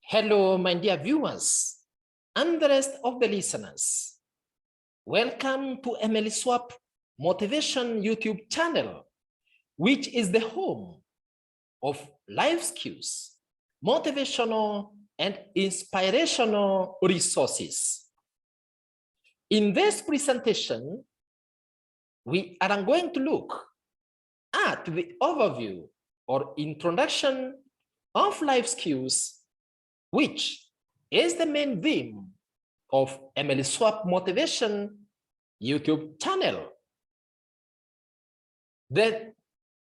Hello, my dear viewers and the rest of the listeners. Welcome to EMELISWAP Motivation YouTube channel, which is the home of life skills, motivational and inspirational resources. In this presentation, we are going to look at the overview or introduction of life skills, which is the main theme of EMELISWAP Motivation YouTube channel. The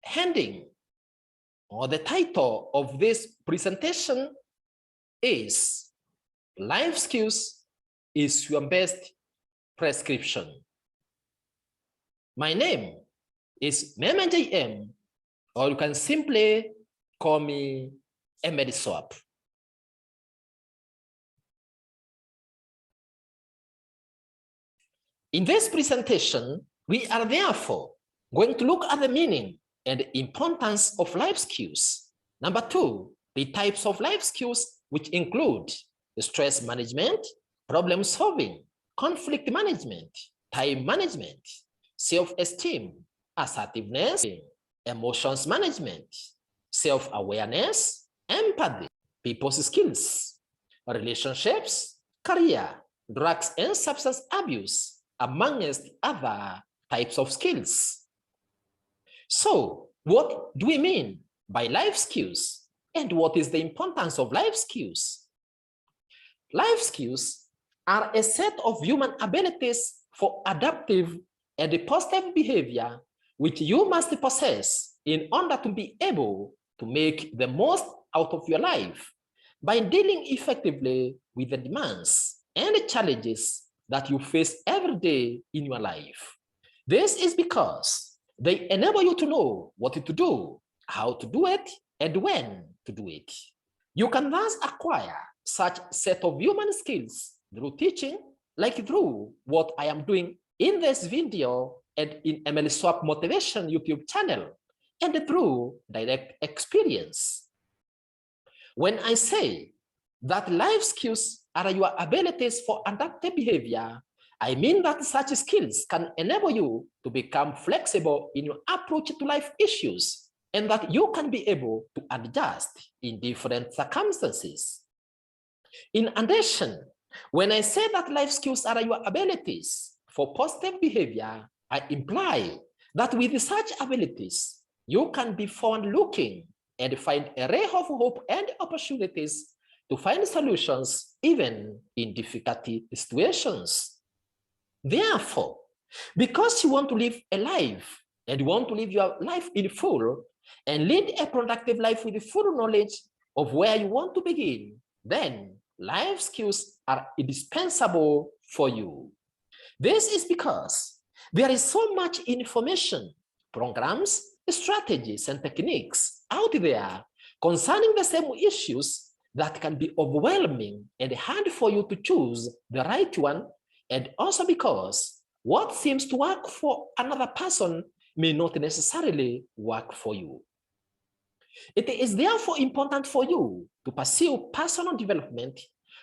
heading or the title of this presentation is Life Skills is Your Best Prescription. My name is Meme JM, or you can simply call me EMELISWAP. In this presentation, we are therefore going to look at the meaning and the importance of life skills. Number two, the types of life skills, which include stress management, problem solving, conflict management, time management, self-esteem, assertiveness, emotions management, self-awareness, empathy, people's skills, relationships, career, drugs and substance abuse, amongst other types of skills. So, what do we mean by life skills? And what is the importance of life skills? Life skills are a set of human abilities for adaptive and positive behavior which you must possess in order to be able to make the most out of your life by dealing effectively with the demands and the challenges that you face every day in your life. This is because they enable you to know what to do, how to do it, and when to do it. You can thus acquire such set of human skills through teaching, like through what I am doing in this video and in EMELISWAP Motivation YouTube channel, and through direct experience. When I say that life skills are your abilities for adaptive behavior, I mean that such skills can enable you to become flexible in your approach to life issues and that you can be able to adjust in different circumstances. In addition, when I say that life skills are your abilities for positive behavior, I imply that with such abilities, you can be forward-looking and find a ray of hope and opportunities to find solutions even in difficult situations. Therefore, because you want to live a life and you want to live your life in full and lead a productive life with full knowledge of where you want to begin, then life skills are indispensable for you. This is because there is so much information, programs, strategies, and techniques out there concerning the same issues that can be overwhelming and hard for you to choose the right one, and also because what seems to work for another person may not necessarily work for you. It is therefore important for you to pursue personal development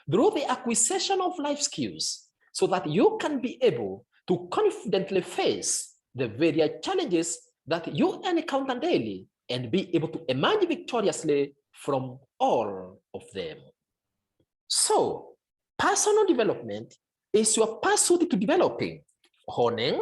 through the acquisition of life skills so that you can be able to confidently face the various challenges that you encounter daily and be able to emerge victoriously from all of them. So, personal development is your pursuit to developing, honing,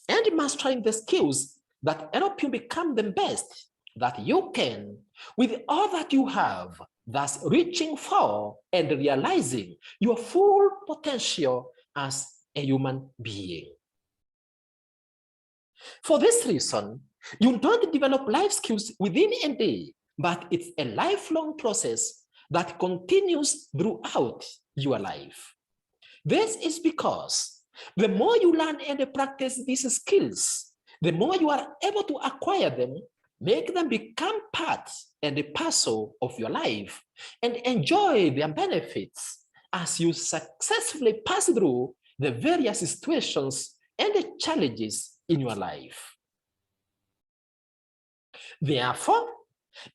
and mastering the skills that help you become the best that you can with all that you have, thus reaching for and realizing your full potential as a human being. For this reason, you don't develop life skills within a day, but it's a lifelong process that continues throughout your life. This is because the more you learn and practice these skills, the more you are able to acquire them, make them become part and parcel of your life, and enjoy their benefits as you successfully pass through the various situations and the challenges in your life. Therefore,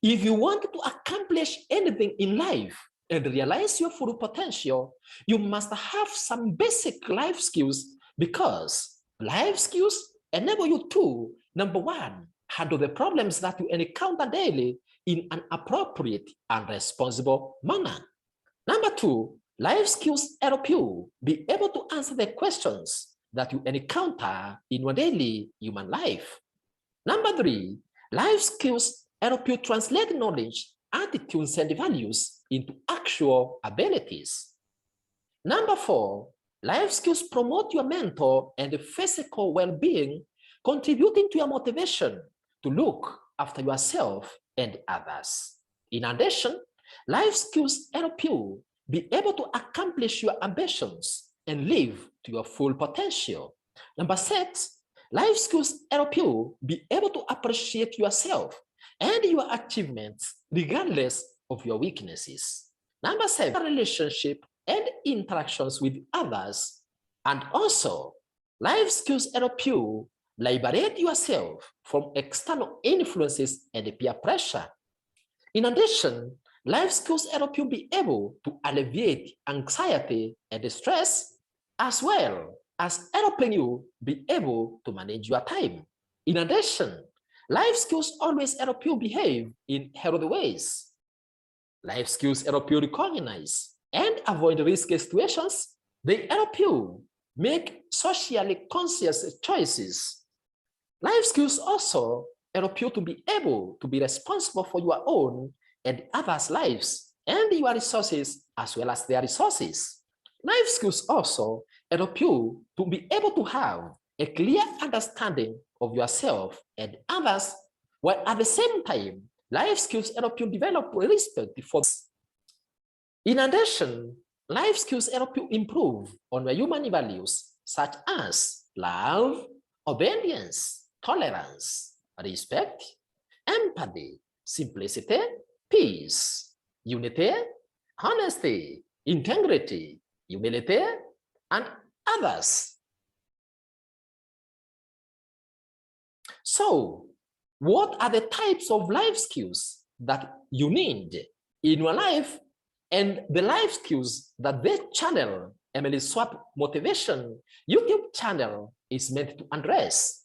if you want to accomplish anything in life, and realize your full potential, you must have some basic life skills, because life skills enable you to, number one, handle the problems that you encounter daily in an appropriate and responsible manner. Number two, life skills help you be able to answer the questions that you encounter in your daily human life. Number three, life skills help you translate knowledge, attitudes, and values into actual abilities. Number four, life skills promote your mental and physical well-being, contributing to your motivation to look after yourself and others. In addition, life skills help you be able to accomplish your ambitions and live to your full potential. Number six, life skills help you be able to appreciate yourself and your achievements regardless of your weaknesses. Number seven, relationship and interactions with others. And also, life skills help you liberate yourself from external influences and peer pressure. In addition, life skills help you be able to alleviate anxiety and stress, as well as helping you be able to manage your time. In addition, life skills always help you behave in healthy ways. Life skills help you recognize and avoid risky situations. They help you make socially conscious choices. Life skills also help you to be able to be responsible for your own and others' lives and your resources as well as their resources. Life skills also help you to be able to have a clear understanding of yourself and others, while at the same time, life skills help you develop respect for others. In addition, life skills help you improve on your human values such as love, obedience, tolerance, respect, empathy, simplicity, peace, unity, honesty, integrity, humility, and others. So, what are the types of life skills that you need in your life, and the life skills that this channel, EMELISWAP Motivation YouTube channel, is meant to address?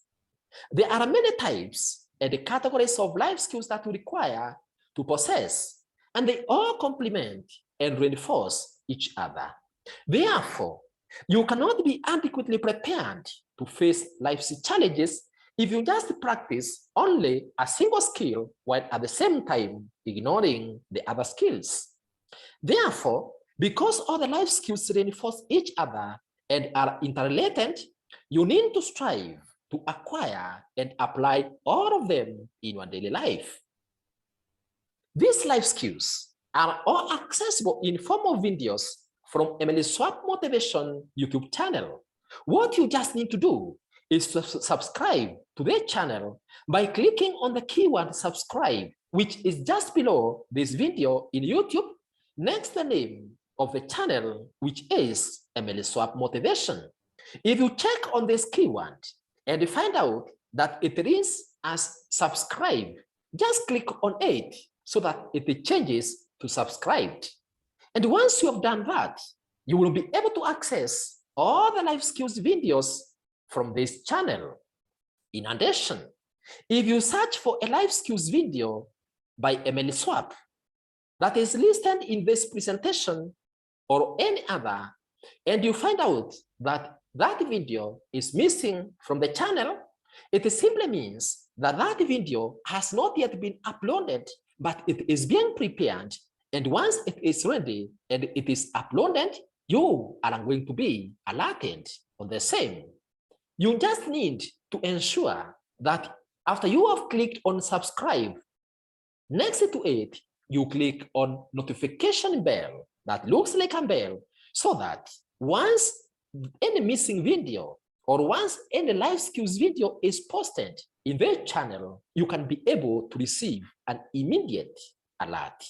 There are many types and the categories of life skills that you require to possess, and they all complement and reinforce each other. Therefore, you cannot be adequately prepared to face life's challenges if you just practice only a single skill while at the same time ignoring the other skills. Therefore, because all the life skills reinforce each other and are interrelated, you need to strive to acquire and apply all of them in your daily life. These life skills are all accessible in form of videos from EMELISWAP Motivation YouTube channel. What you just need to do is to subscribe to their channel by clicking on the keyword subscribe, which is just below this video in YouTube, next to the name of the channel, which is EMELISWAP Motivation. If you check on this keyword and you find out that it is as subscribe, just click on it so that it changes to subscribed. And once you have done that, you will be able to access all the life skills videos from this channel. In addition, if you search for a life skills video by EMELISWAP that is listed in this presentation or any other, and you find out that that video is missing from the channel, it simply means that that video has not yet been uploaded, but it is being prepared. And once it is ready and it is uploaded, you are going to be alerted on the same. You just need to ensure that after you have clicked on subscribe, next to it, you click on notification bell that looks like a bell, so that once any missing video or once any life skills video is posted in their channel, you can be able to receive an immediate alert.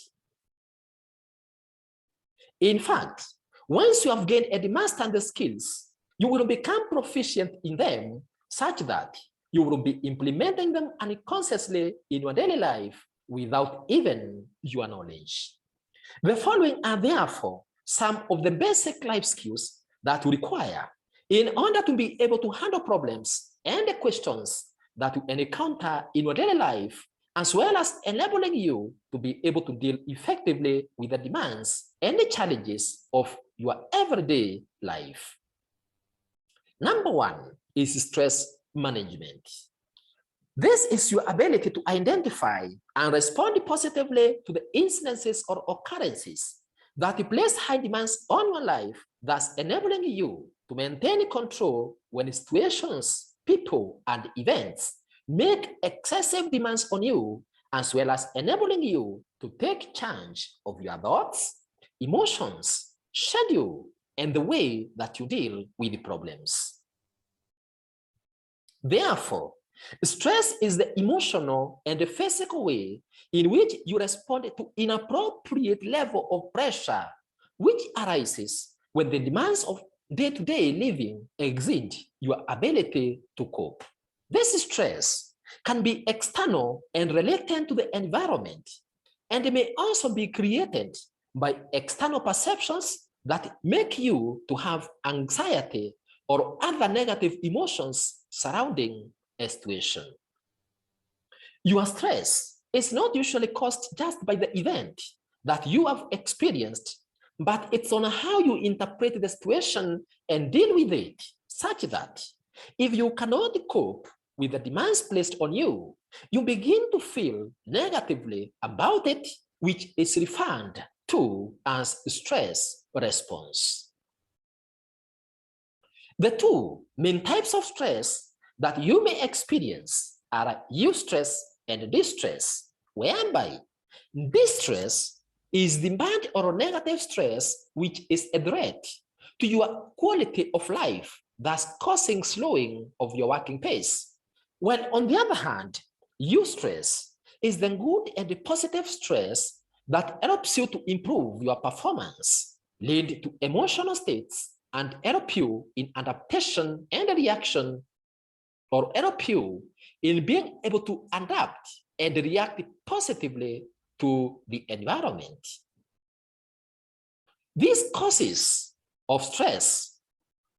In fact, once you have gained and mastered the skills, you will become proficient in them such that you will be implementing them unconsciously in your daily life without even your knowledge. The following are therefore some of the basic life skills that you require in order to be able to handle problems and the questions that you encounter in your daily life, as well as enabling you to be able to deal effectively with the demands and the challenges of your everyday life. Number one is stress management. This is your ability to identify and respond positively to the incidences or occurrences that place high demands on your life, thus enabling you to maintain control when situations, people, and events make excessive demands on you, as well as enabling you to take charge of your thoughts, emotions, schedule, and the way that you deal with the problems. Therefore, stress is the emotional and the physical way in which you respond to inappropriate level of pressure, which arises when the demands of day-to-day living exceed your ability to cope. This stress can be external and related to the environment, and it may also be created by external perceptions that make you to have anxiety or other negative emotions surrounding a situation. Your stress is not usually caused just by the event that you have experienced, but it's on how you interpret the situation and deal with it, such that if you cannot cope with the demands placed on you, you begin to feel negatively about it, which is referred to as stress response. The two main types of stress that you may experience are eustress and distress, whereby distress is the bad or negative stress which is a threat to your quality of life, thus causing slowing of your working pace. When on the other hand, eustress is the good and the positive stress that helps you to improve your performance, lead to emotional states, and help you in adaptation and reaction, or help you in being able to adapt and react positively to the environment. These causes of stress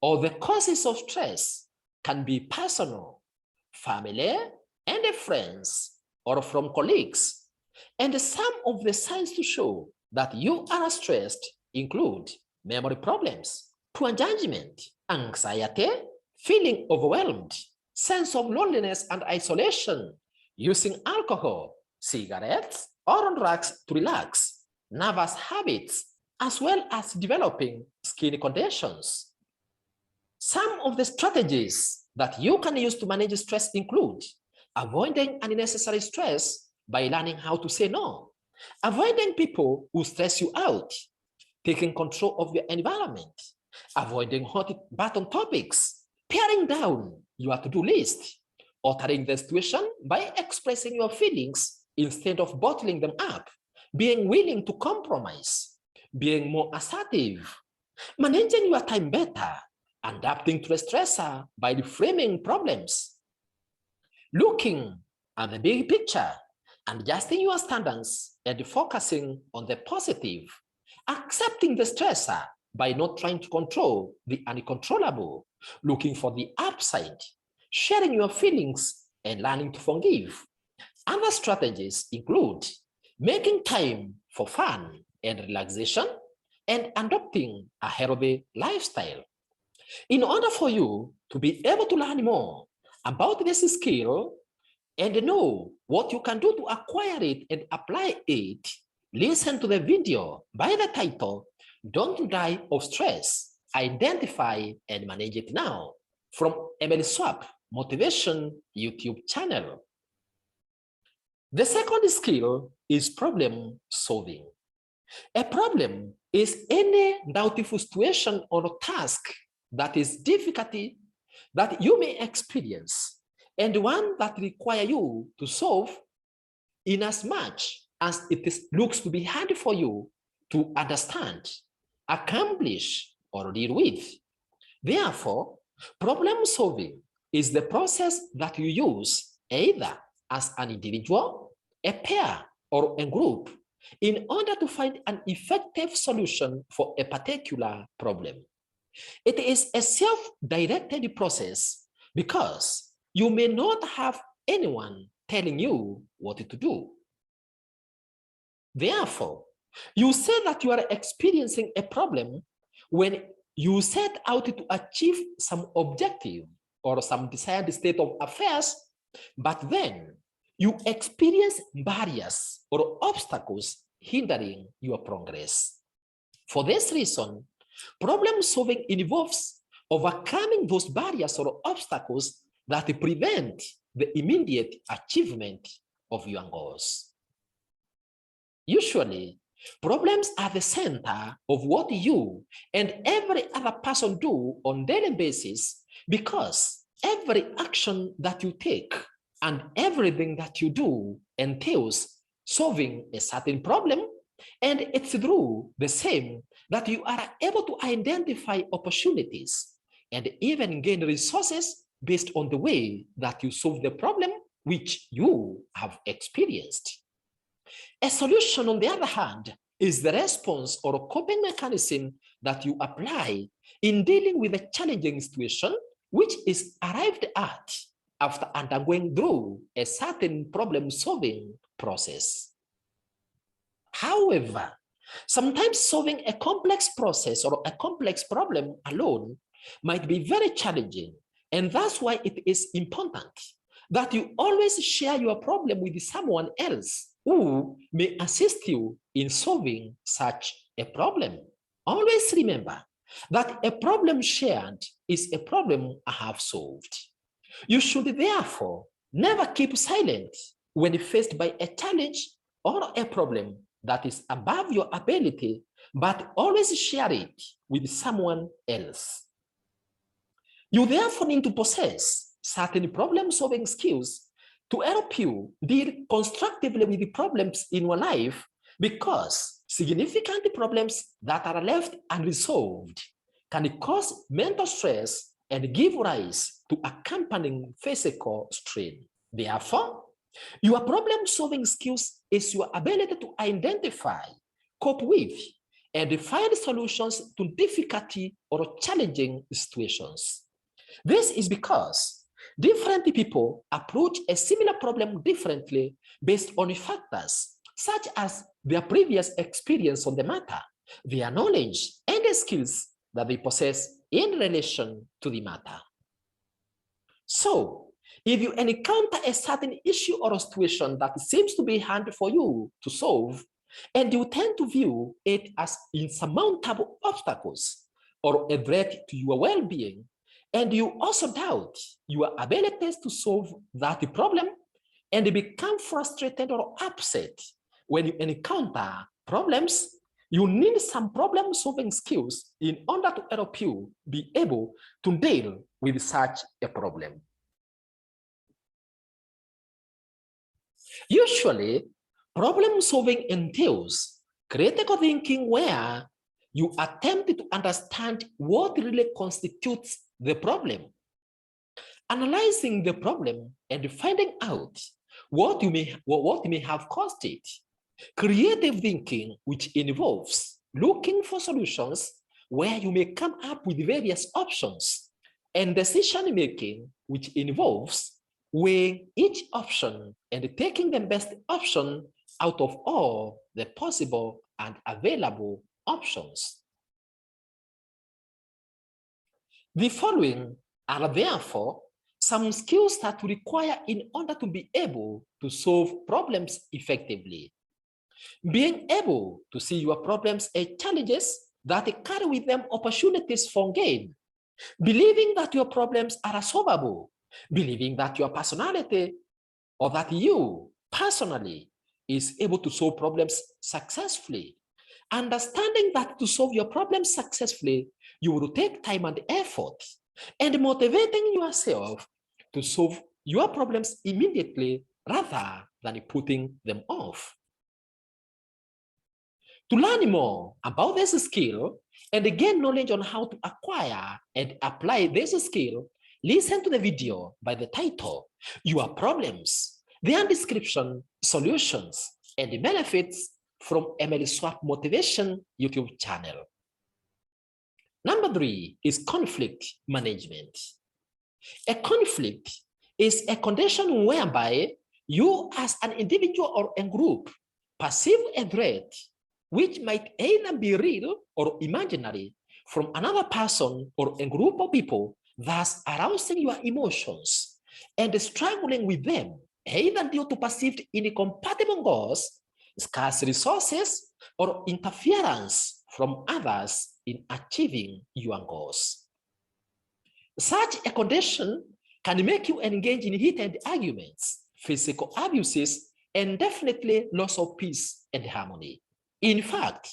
or the causes of stress can be personal, family, and friends, or from colleagues. And some of the signs to show that you are stressed include memory problems, poor judgment, anxiety, feeling overwhelmed, sense of loneliness and isolation, using alcohol, cigarettes, or drugs to relax, nervous habits, as well as developing skin conditions. Some of the strategies that you can use to manage stress include avoiding unnecessary stress by learning how to say no, avoiding people who stress you out, taking control of your environment, avoiding hot button topics, paring down your to-do list, altering the situation by expressing your feelings instead of bottling them up, being willing to compromise, being more assertive, managing your time better, adapting to the stressor by reframing problems, looking at the big picture, adjusting your standards and focusing on the positive, accepting the stressor by not trying to control the uncontrollable, looking for the upside, sharing your feelings, and learning to forgive. Other strategies include making time for fun and relaxation and adopting a healthy lifestyle. In order for you to be able to learn more about this skill and know what you can do to acquire it and apply it, listen to the video by the title, Don't Die of Stress, Identify and Manage It Now, from EMELISWAP Motivation YouTube channel. The second skill is problem solving. A problem is any doubtful situation or task that is difficulty that you may experience, and one that requires you to solve in as much as looks to be hard for you to understand, accomplish, or deal with. Therefore, problem solving is the process that you use either as an individual, a pair, or a group in order to find an effective solution for a particular problem. It is a self-directed process because you may not have anyone telling you what to do. Therefore, you say that you are experiencing a problem when you set out to achieve some objective or some desired state of affairs, but then you experience barriers or obstacles hindering your progress. For this reason, problem solving involves overcoming those barriers or obstacles that prevent the immediate achievement of your goals. Usually, problems are the center of what you and every other person do on a daily basis because every action that you take and everything that you do entails solving a certain problem, and it's through the same that you are able to identify opportunities and even gain resources based on the way that you solve the problem which you have experienced. A solution, on the other hand, is the response or coping mechanism that you apply in dealing with a challenging situation, which is arrived at after undergoing through a certain problem-solving process. However, sometimes solving a complex process or a complex problem alone might be very challenging, and that's why it is important that you always share your problem with someone else who may assist you in solving such a problem. Always remember that a problem shared is a problem I have solved. You should therefore never keep silent when faced by a challenge or a problem that is above your ability, but always share it with someone else. You therefore need to possess certain problem-solving skills to help you deal constructively with the problems in your life, because significant problems that are left unresolved can cause mental stress and give rise to accompanying physical strain. Therefore, your problem-solving skills is your ability to identify, cope with, and find solutions to difficulty or challenging situations. This is because different people approach a similar problem differently based on factors such as their previous experience on the matter, their knowledge, and the skills that they possess in relation to the matter. So, if you encounter a certain issue or a situation that seems to be hard for you to solve, and you tend to view it as insurmountable obstacles or a threat to your well-being, and you also doubt your abilities to solve that problem, and become frustrated or upset when you encounter problems, you need some problem-solving skills in order to help you be able to deal with such a problem. Usually, problem-solving entails critical thinking where you attempt to understand what really constitutes the problem, analyzing the problem and finding out what may have caused it. Creative thinking, which involves looking for solutions where you may come up with various options, and decision making, which involves weighing each option and taking the best option out of all the possible and available options. The following are therefore some skills that we require in order to be able to solve problems effectively. Being able to see your problems as challenges that carry with them opportunities for gain. Believing that your problems are solvable. Believing that your personality or that you personally is able to solve problems successfully. Understanding that to solve your problems successfully, you will take time and effort, and motivating yourself to solve your problems immediately rather than putting them off. To learn more about this skill and gain knowledge on how to acquire and apply this skill, listen to the video by the title, Your Problems, their description, solutions, and benefits from EMELISWAP Motivation YouTube channel. Number 3 is conflict management. A conflict is a condition whereby you as an individual or a group perceive a threat which might either be real or imaginary from another person or a group of people, thus arousing your emotions and struggling with them, either due to perceived incompatible goals, scarce resources, or interference from others in achieving your goals. Such a condition can make you engage in heated arguments, physical abuses, and definitely loss of peace and harmony. In fact,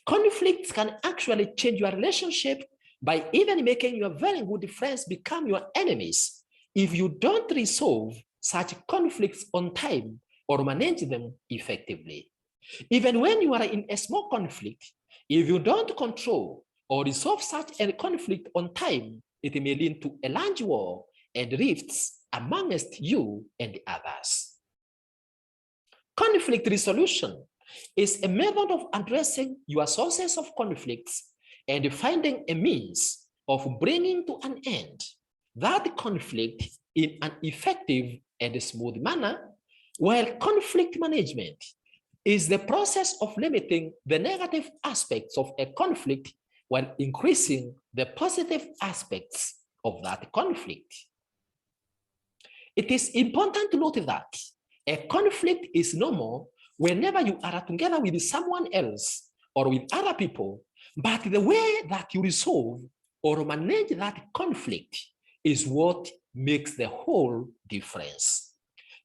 conflicts can actually change your relationship by even making your very good friends become your enemies if you don't resolve such conflicts on time or manage them effectively. Even when you are in a small conflict, if you don't control or resolve such a conflict on time, it may lead to a large war and rifts amongst you and the others. Conflict resolution is a method of addressing your sources of conflicts and finding a means of bringing to an end that conflict in an effective and smooth manner, while conflict management is the process of limiting the negative aspects of a conflict while increasing the positive aspects of that conflict. It is important to note that a conflict is normal whenever you are together with someone else or with other people, but the way that you resolve or manage that conflict is what makes the whole difference.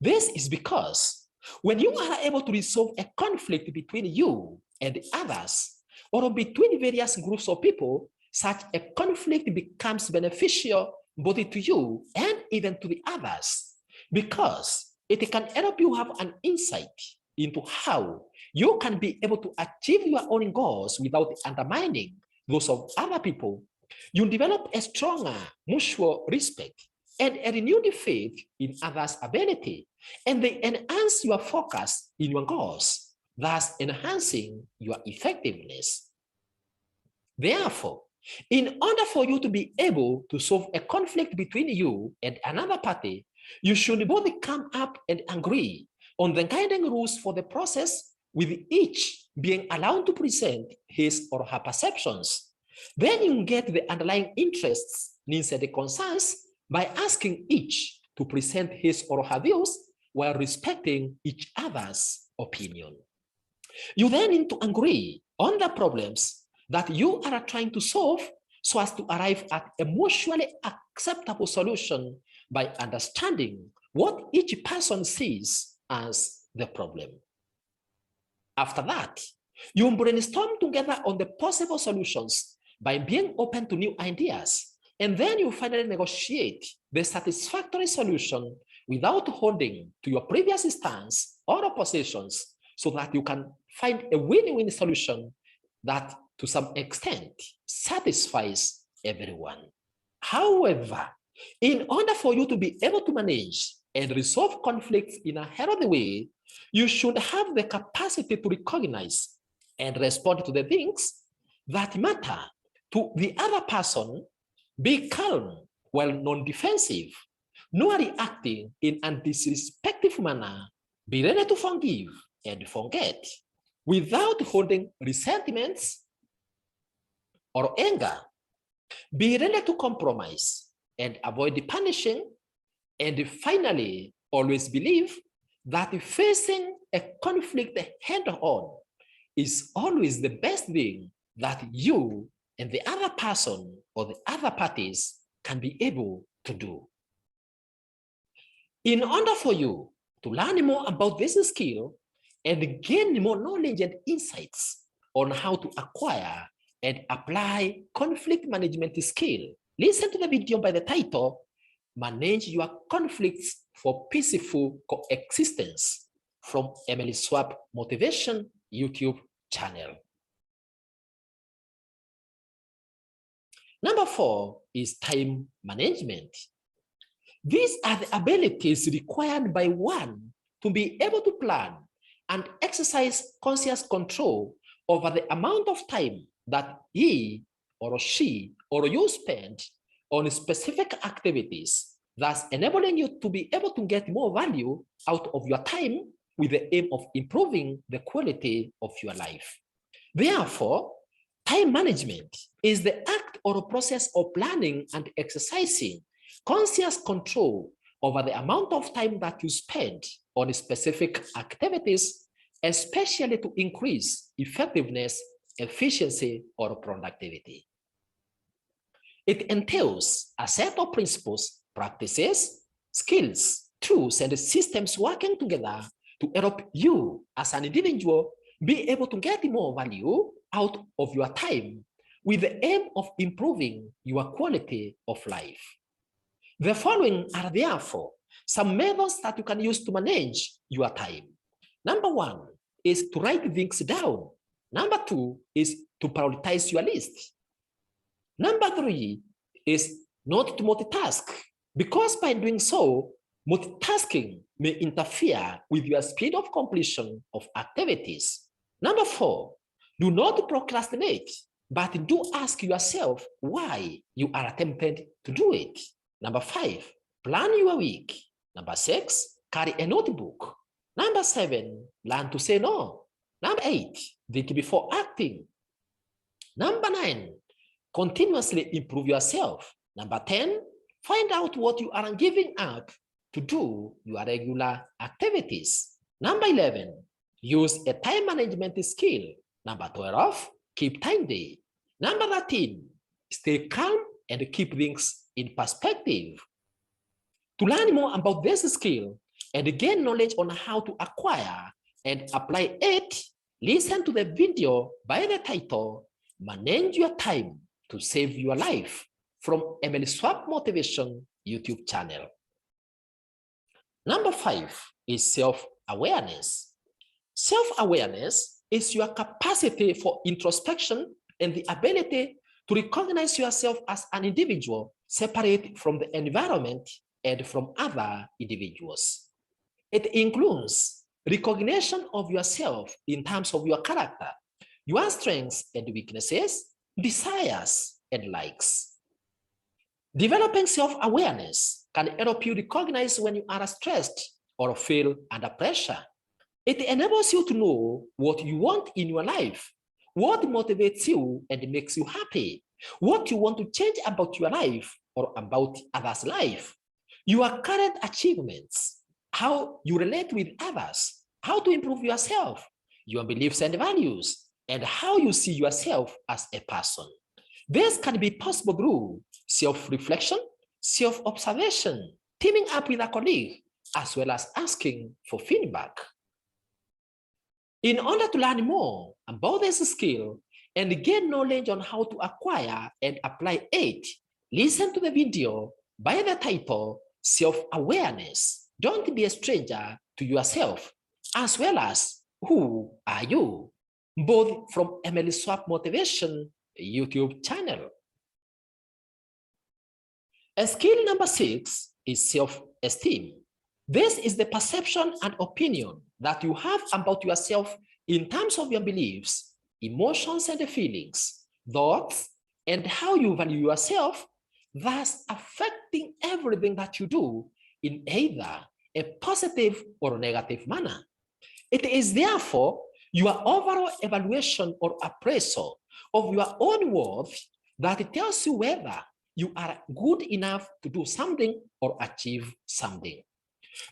This is because when you are able to resolve a conflict between you and others, or between various groups of people, such a conflict becomes beneficial both to you and even to the others, because it can help you have an insight into how you can be able to achieve your own goals without undermining those of other people. You develop a stronger mutual respect and a renewed faith in others' ability, and they enhance your focus in your goals, thus enhancing your effectiveness. Therefore, in order for you to be able to solve a conflict between you and another party, you should both come up and agree on the guiding rules for the process, with each being allowed to present his or her perceptions. Then you get the underlying interests, needs, and concerns by asking each to present his or her views while respecting each other's opinion. You then need to agree on the problems that you are trying to solve so as to arrive at a mutually acceptable solution by understanding what each person sees as the problem. After that, you brainstorm together on the possible solutions by being open to new ideas, and then you finally negotiate the satisfactory solution without holding to your previous stance or positions, so that you can find a win-win solution that to some extent satisfies everyone. However, in order for you to be able to manage and resolve conflicts in a healthy way, you should have the capacity to recognize and respond to the things that matter to the other person, be calm while non-defensive, nor reacting in a disrespectful manner, be ready to forgive and forget without holding resentments or anger, be ready to compromise and avoid punishing, and finally, always believe that facing a conflict head-on is always the best thing that you and the other person or the other parties can be able to do. In order for you to learn more about this skill and gain more knowledge and insights on how to acquire and apply conflict management skill, listen to the video by the title, Manage Your Conflicts for Peaceful Coexistence, from EMELISWAP Motivation YouTube channel. Number 4 is time management. These are the abilities required by one to be able to plan and exercise conscious control over the amount of time that he or she or you spend on specific activities, thus enabling you to be able to get more value out of your time with the aim of improving the quality of your life. Therefore, time management is the act or process of planning and exercising conscious control over the amount of time that you spend on specific activities, especially to increase effectiveness, efficiency, or productivity. It entails a set of principles, practices, skills, tools, and systems working together to help you as an individual be able to get more value out of your time with the aim of improving your quality of life. The following are therefore some methods that you can use to manage your time. Number one is to write things down. Number two is to prioritize your list. Number three is not to multitask, because by doing so, multitasking may interfere with your speed of completion of activities. Number four, do not procrastinate, but do ask yourself why you are attempting to do it. Number five, plan your week. Number six, carry a notebook. Number seven, learn to say no. Number eight, think before acting. Number nine, continuously improve yourself. Number 10, find out what you are giving up to do your regular activities. Number 11, use a time management skill. Number 12, keep time day. Number 13, stay calm and keep things in perspective. To learn more about this skill and gain knowledge on how to acquire and apply it, listen to the video by the title, Manage Your Time to Save Your Life, from EMELISWAP Motivation YouTube channel. Number 5 is self-awareness. Self-awareness is your capacity for introspection and the ability to recognize yourself as an individual separate from the environment and from other individuals. It includes recognition of yourself in terms of your character, your strengths and weaknesses, desires and likes. Developing self-awareness can help you recognize when you are stressed or feel under pressure. It enables you to know what you want in your life, what motivates you and makes you happy, what you want to change about your life or about others' life, your current achievements, how you relate with others, how to improve yourself, your beliefs and values, and how you see yourself as a person. This can be possible through self-reflection, self-observation, teaming up with a colleague, as well as asking for feedback. In order to learn more about this skill and gain knowledge on how to acquire and apply it, listen to the video by the title, Self-Awareness. Don't be a stranger to yourself, as well as Who Are You? Both from EMELISWAP Motivation YouTube channel. Skill number 6 is self-esteem. This is the perception and opinion that you have about yourself in terms of your beliefs, emotions and feelings, thoughts, and how you value yourself, thus affecting everything that you do in either a positive or negative manner. It is therefore your overall evaluation or appraisal of your own worth that tells you whether you are good enough to do something or achieve something.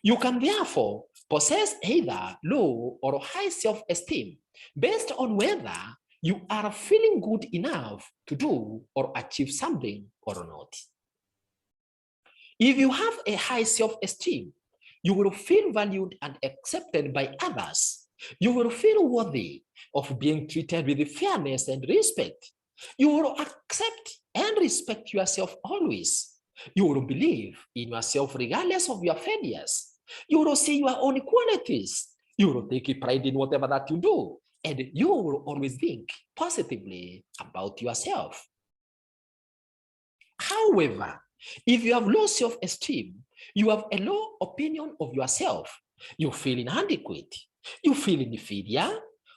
You can therefore possess either low or high self-esteem based on whether you are feeling good enough to do or achieve something or not. If you have a high self-esteem, you will feel valued and accepted by others. You will feel worthy of being treated with fairness and respect. You will accept and respect yourself always. You will believe in yourself regardless of your failures. You will see your own qualities. You will take pride in whatever that you do. And you will always think positively about yourself. However, if you have low self-esteem, you have a low opinion of yourself, you feel inadequate, You feel inferior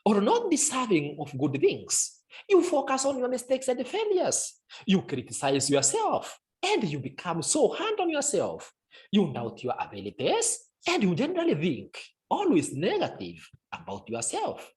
or not deserving of good things. You focus on your mistakes and failures. You criticize yourself and you become so hard on yourself. You doubt your abilities and you generally think always negative about yourself.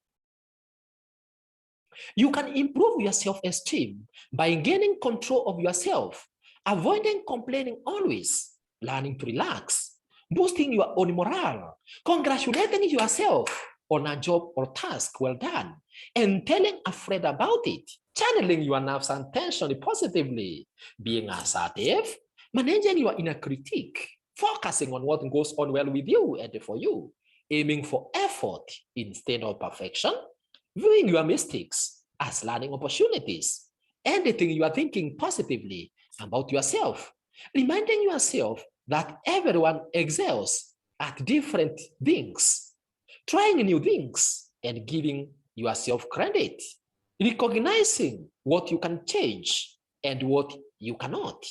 You can improve your self-esteem by gaining control of yourself, avoiding complaining always, learning to relax, boosting your own morale, congratulating yourself on a job or task well done, and telling a friend about it, channeling your nerves and tension positively, being assertive, managing your inner critique, focusing on what goes on well with you and for you, aiming for effort instead of perfection, viewing your mistakes as learning opportunities, editing your thinking positively about yourself, reminding yourself that everyone excels at different things, trying new things and giving yourself credit, recognizing what you can change and what you cannot,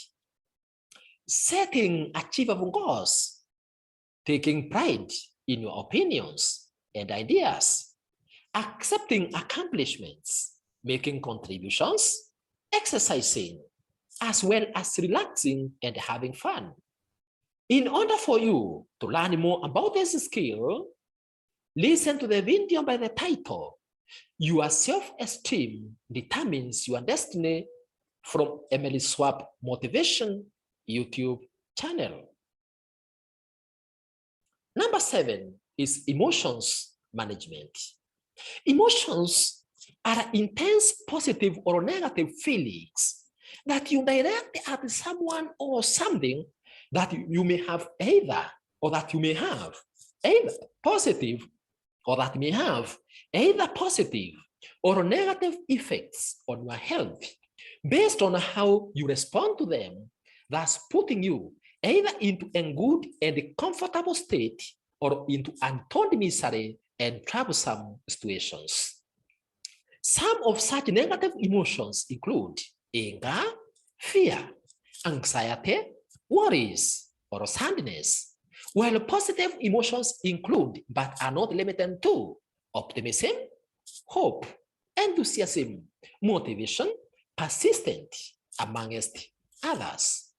setting achievable goals, taking pride in your opinions and ideas, accepting accomplishments, making contributions, exercising, as well as relaxing and having fun. In order for you to learn more about this skill, listen to the video by the title, Your Self-Esteem Determines Your Destiny, from EMELISWAP Motivation YouTube channel. Number 7 is emotions management. Emotions are intense positive or negative feelings that you direct at someone or something that you may have either, or that you may have either positive, or that may have either positive or negative effects on your health based on how you respond to them, thus putting you either into a good and comfortable state or into untold misery and troublesome situations. Some of such negative emotions include anger, fear, anxiety, worries, or sadness, while positive emotions include, but are not limited to, optimism, hope, enthusiasm, motivation, persistence, amongst others.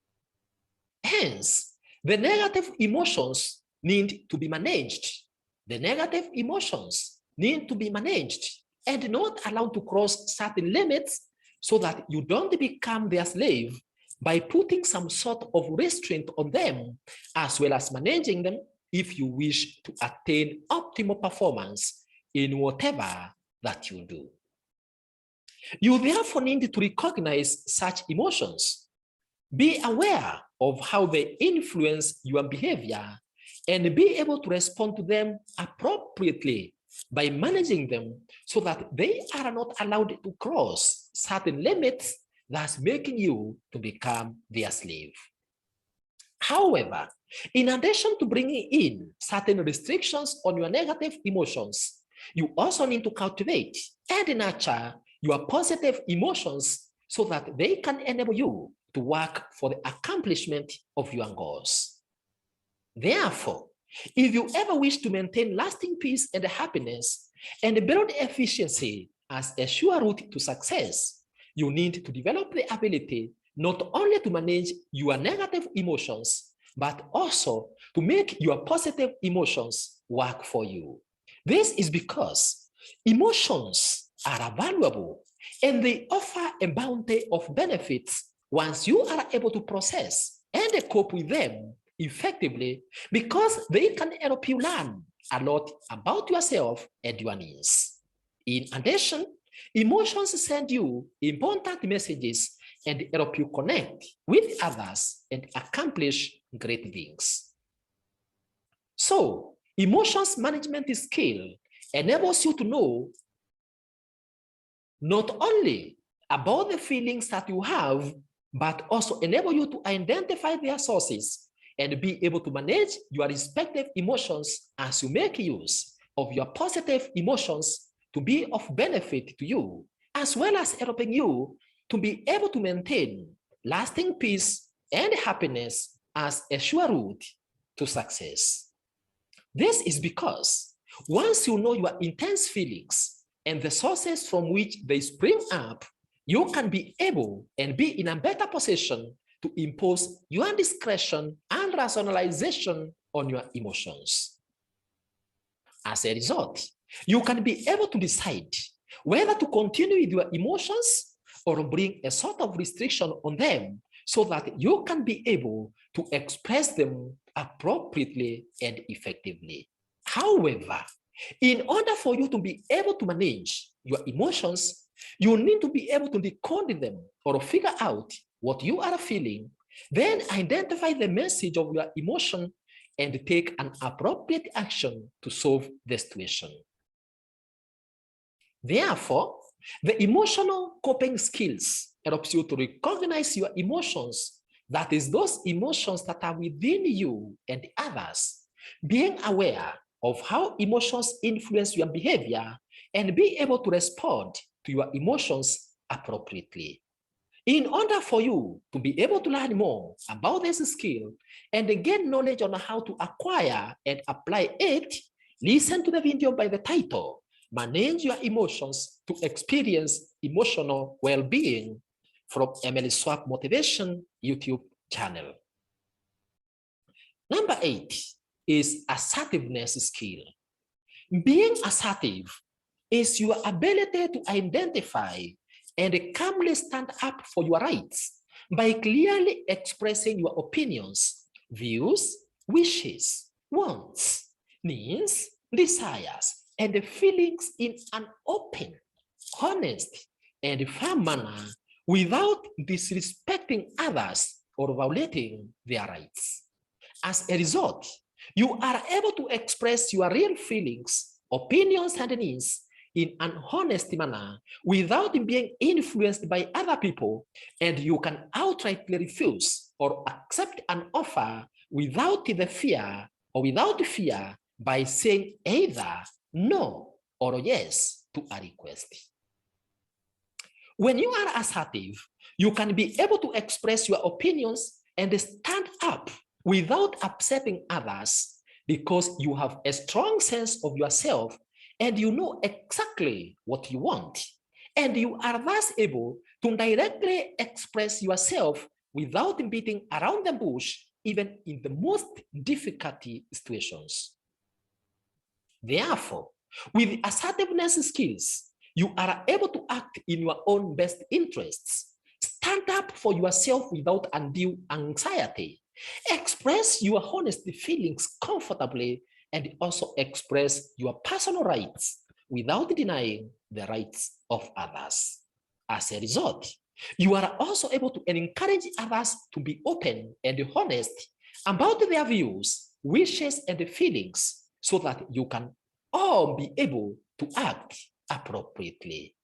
Hence, the negative emotions need to be managed. The negative emotions need to be managed and not allowed to cross certain limits so that you don't become their slave by putting some sort of restraint on them, as well as managing them if you wish to attain optimal performance in whatever that you do. You therefore need to recognize such emotions, be aware of how they influence your behavior, and be able to respond to them appropriately by managing them so that they are not allowed to cross certain limits, thus making you to become their slave. However, in addition to bringing in certain restrictions on your negative emotions, you also need to cultivate and nurture your positive emotions so that they can enable you to work for the accomplishment of your goals. Therefore, if you ever wish to maintain lasting peace and happiness and build efficiency as a sure route to success, you need to develop the ability not only to manage your negative emotions, but also to make your positive emotions work for you. This is because emotions are valuable and they offer a bounty of benefits once you are able to process and cope with them effectively, because they can help you learn a lot about yourself and your needs. In addition, emotions send you important messages and help you connect with others and accomplish great things. So, emotions management skill enables you to know not only about the feelings that you have, but also enable you to identify their sources and be able to manage your respective emotions as you make use of your positive emotions to be of benefit to you, as well as helping you to be able to maintain lasting peace and happiness as a sure route to success. This is because Once you know your intense feelings and the sources from which they spring up, you can be able and be in a better position to impose your discretion and rationalization on your emotions. As a result, you can be able to decide whether to continue with your emotions or bring a sort of restriction on them so that you can be able to express them appropriately and effectively. However, in order for you to be able to manage your emotions, you need to be able to decode them or figure out what you are feeling, then identify the message of your emotion and take an appropriate action to solve the situation. Therefore, the emotional coping skills helps you to recognize your emotions, that is, those emotions that are within you and others, being aware of how emotions influence your behavior and be able to respond to your emotions appropriately. In order for you to be able to learn more about this skill and gain knowledge on how to acquire and apply it, listen to the video by the title, Manage Your Emotions to Experience Emotional Well-Being, from EMELISWAP Motivation YouTube channel. Number 8 is assertiveness skill. Being assertive is your ability to identify and calmly stand up for your rights by clearly expressing your opinions, views, wishes, wants, needs, desires, and feelings in an open, honest, and fair manner without disrespecting others or violating their rights. As a result, you are able to express your real feelings, opinions, and needs in an honest manner without being influenced by other people, and you can outrightly refuse or accept an offer without fear by saying either no or yes to a request. When you are assertive, you can be able to express your opinions and stand up without upsetting others because you have a strong sense of yourself and you know exactly what you want. And you are thus able to directly express yourself without beating around the bush, even in the most difficult situations. Therefore, with assertiveness skills, you are able to act in your own best interests, stand up for yourself without undue anxiety, express your honest feelings comfortably, and also express your personal rights without denying the rights of others. As a result, you are also able to encourage others to be open and honest about their views, wishes, and feelings so that you can all be able to act appropriately.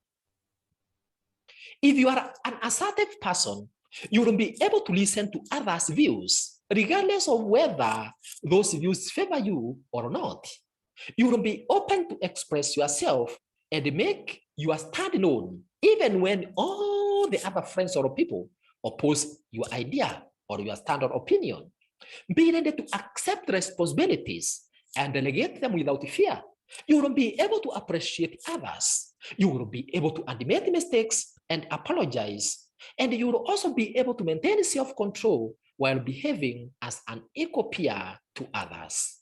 If you are an assertive person, you will be able to listen to others' views, regardless of whether those views favor you or not. You will be open to express yourself and make your stand known, even when all the other friends or people oppose your idea or your standard opinion. Be ready to accept responsibilities and delegate them without fear. You will be able to appreciate others. You will be able to admit mistakes and apologize. And you will also be able to maintain self-control while behaving as an equal peer to others.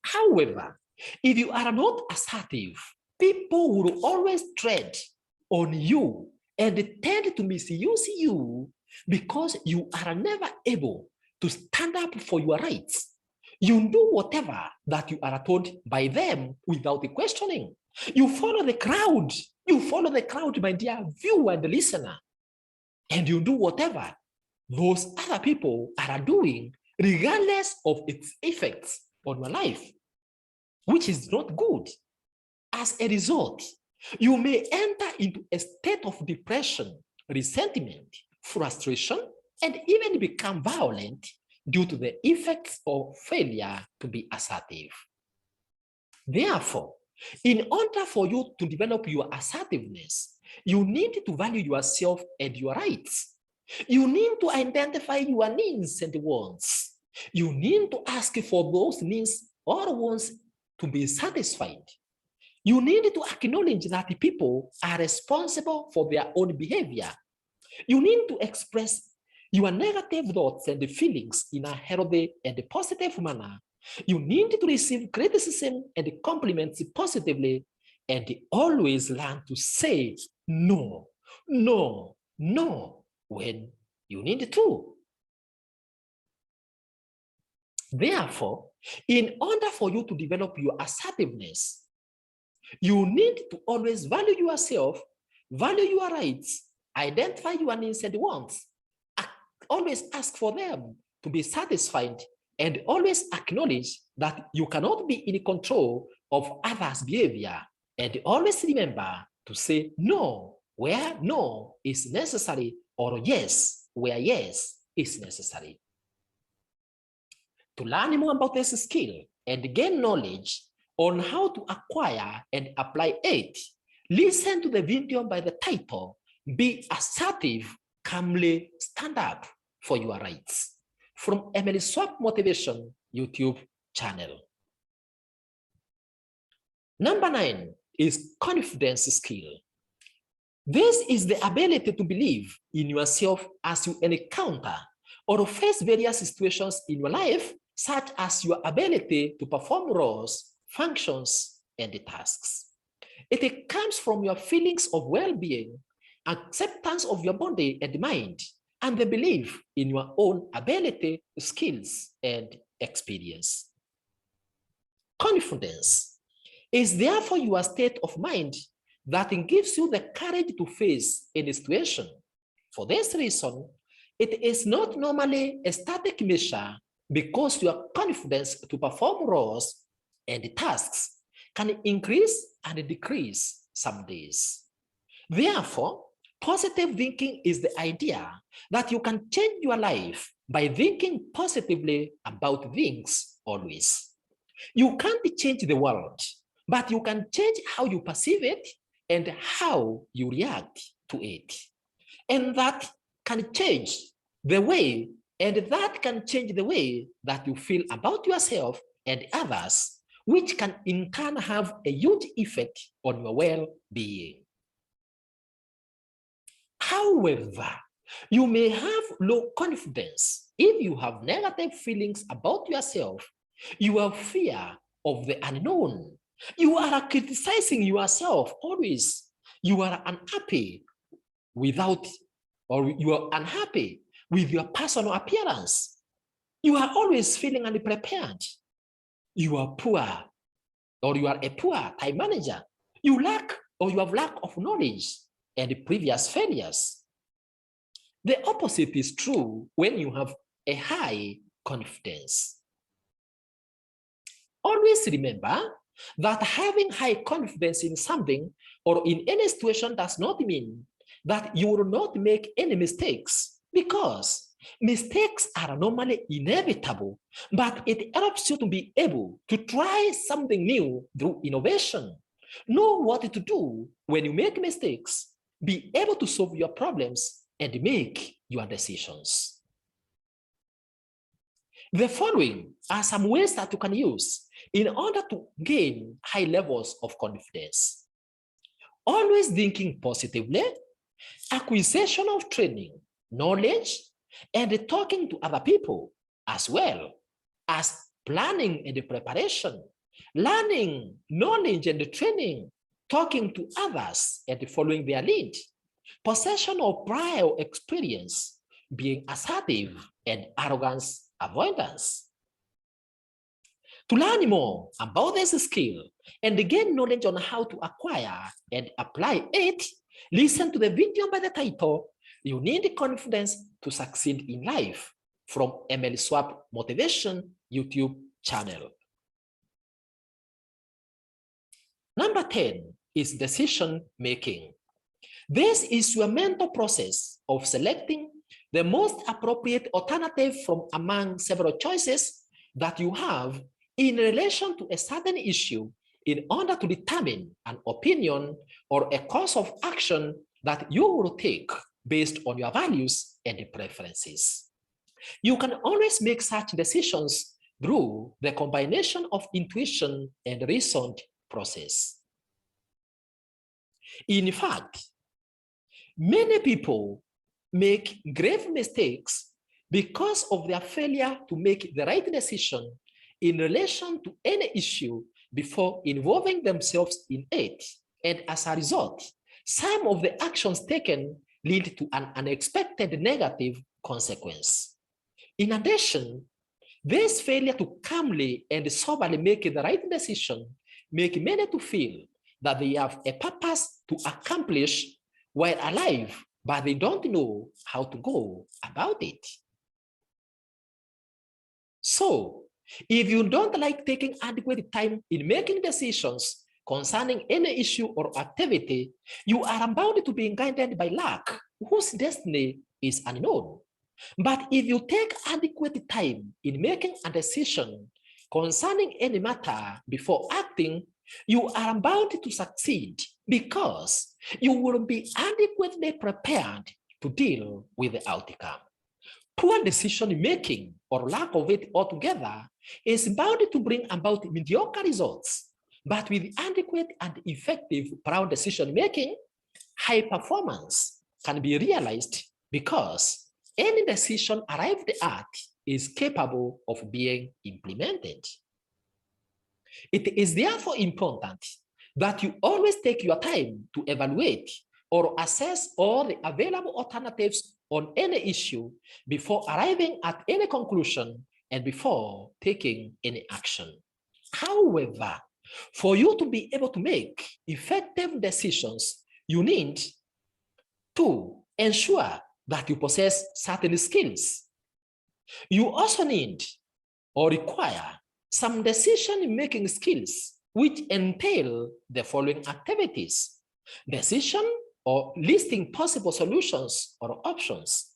However, if you are not assertive, people will always tread on you and tend to misuse you because you are never able to stand up for your rights. You do whatever that you are told by them without questioning. You follow the crowd. You follow the crowd, my dear viewer and listener. And you do whatever those other people are doing, regardless of its effects on your life, which is not good. As a result, you may enter into a state of depression, resentment, frustration, and even become violent due to the effects of failure to be assertive. Therefore, in order for you to develop your assertiveness, you need to value yourself and your rights. You need to identify your needs and wants. You need to ask for those needs or wants to be satisfied. You need to acknowledge that people are responsible for their own behavior. You need to express your negative thoughts and feelings in a healthy and positive manner. You need to receive criticism and compliments positively, and always learn to say no, no, no when you need to. Therefore, in order for you to develop your assertiveness, you need to always value yourself, value your rights, identify your needs and wants, always ask for them to be satisfied, and always acknowledge that you cannot be in control of others' behavior, and always remember to say no where no is necessary, or yes where yes is necessary. To learn more about this skill and gain knowledge on how to acquire and apply it, listen to the video by the title, Be Assertive, Calmly Stand Up for Your Rights, from EMELISWAP Motivation YouTube channel. Number 9 is confidence skill. This is the ability to believe in yourself as you encounter or face various situations in your life, such as your ability to perform roles, functions, and tasks. It comes from your feelings of well-being, acceptance of your body and mind, and the belief in your own ability, skills, and experience. Confidence is therefore your state of mind that gives you the courage to face any situation. For this reason, it is not normally a static measure, because your confidence to perform roles and tasks can increase and decrease some days. Therefore, positive thinking is the idea that you can change your life by thinking positively about things always. You can't change the world, but you can change how you perceive it and how you react to it. And that can change the way that you feel about yourself and others, which can in turn have a huge effect on your well-being. However, you may have low confidence if you have negative feelings about yourself. You have fear of the unknown. You are criticizing yourself always. You are unhappy with your personal appearance. You are always feeling unprepared. You are poor, or you are a poor time manager. You have lack of knowledge and previous failures. The opposite is true when you have a high confidence. Always remember that having high confidence in something or in any situation does not mean that you will not make any mistakes, because mistakes are normally inevitable, but it helps you to be able to try something new through innovation. Know what to do when you make mistakes, be able to solve your problems, and make your decisions. The following are some ways that you can use in order to gain high levels of confidence. Always thinking positively, acquisition of training, knowledge, and talking to other people, as well as planning and preparation, learning, knowledge and training, talking to others and following their lead, possession of prior experience, being assertive, and arrogance avoidance. To learn more about this skill and gain knowledge on how to acquire and apply it, listen to the video by the title, You Need Confidence to Succeed in Life, from EMELISWAP Motivation YouTube channel. Number 10 is decision making. This is your mental process of selecting the most appropriate alternative from among several choices that you have in relation to a certain issue, in order to determine an opinion or a course of action that you will take based on your values and preferences. You can always make such decisions through the combination of intuition and reasoned process. In fact, many people make grave mistakes because of their failure to make the right decision in relation to any issue before involving themselves in it. And as a result, some of the actions taken lead to an unexpected negative consequence. In addition, this failure to calmly and soberly make the right decision make many to feel that they have a purpose to accomplish while alive, but they don't know how to go about it. So, if you don't like taking adequate time in making decisions concerning any issue or activity, you are bound to be guided by luck, whose destiny is unknown. But if you take adequate time in making a decision concerning any matter before acting, you are bound to succeed because you will be adequately prepared to deal with the outcome. Poor decision making or lack of it altogether is bound to bring about mediocre results. But with adequate and effective proud decision making, high performance can be realized because any decision arrived at is capable of being implemented. It is therefore important that you always take your time to evaluate or assess all the available alternatives on any issue before arriving at any conclusion and before taking any action. However, for you to be able to make effective decisions, you need to ensure that you possess certain skills. You also need or require some decision-making skills which entail the following activities: decision or listing possible solutions or options,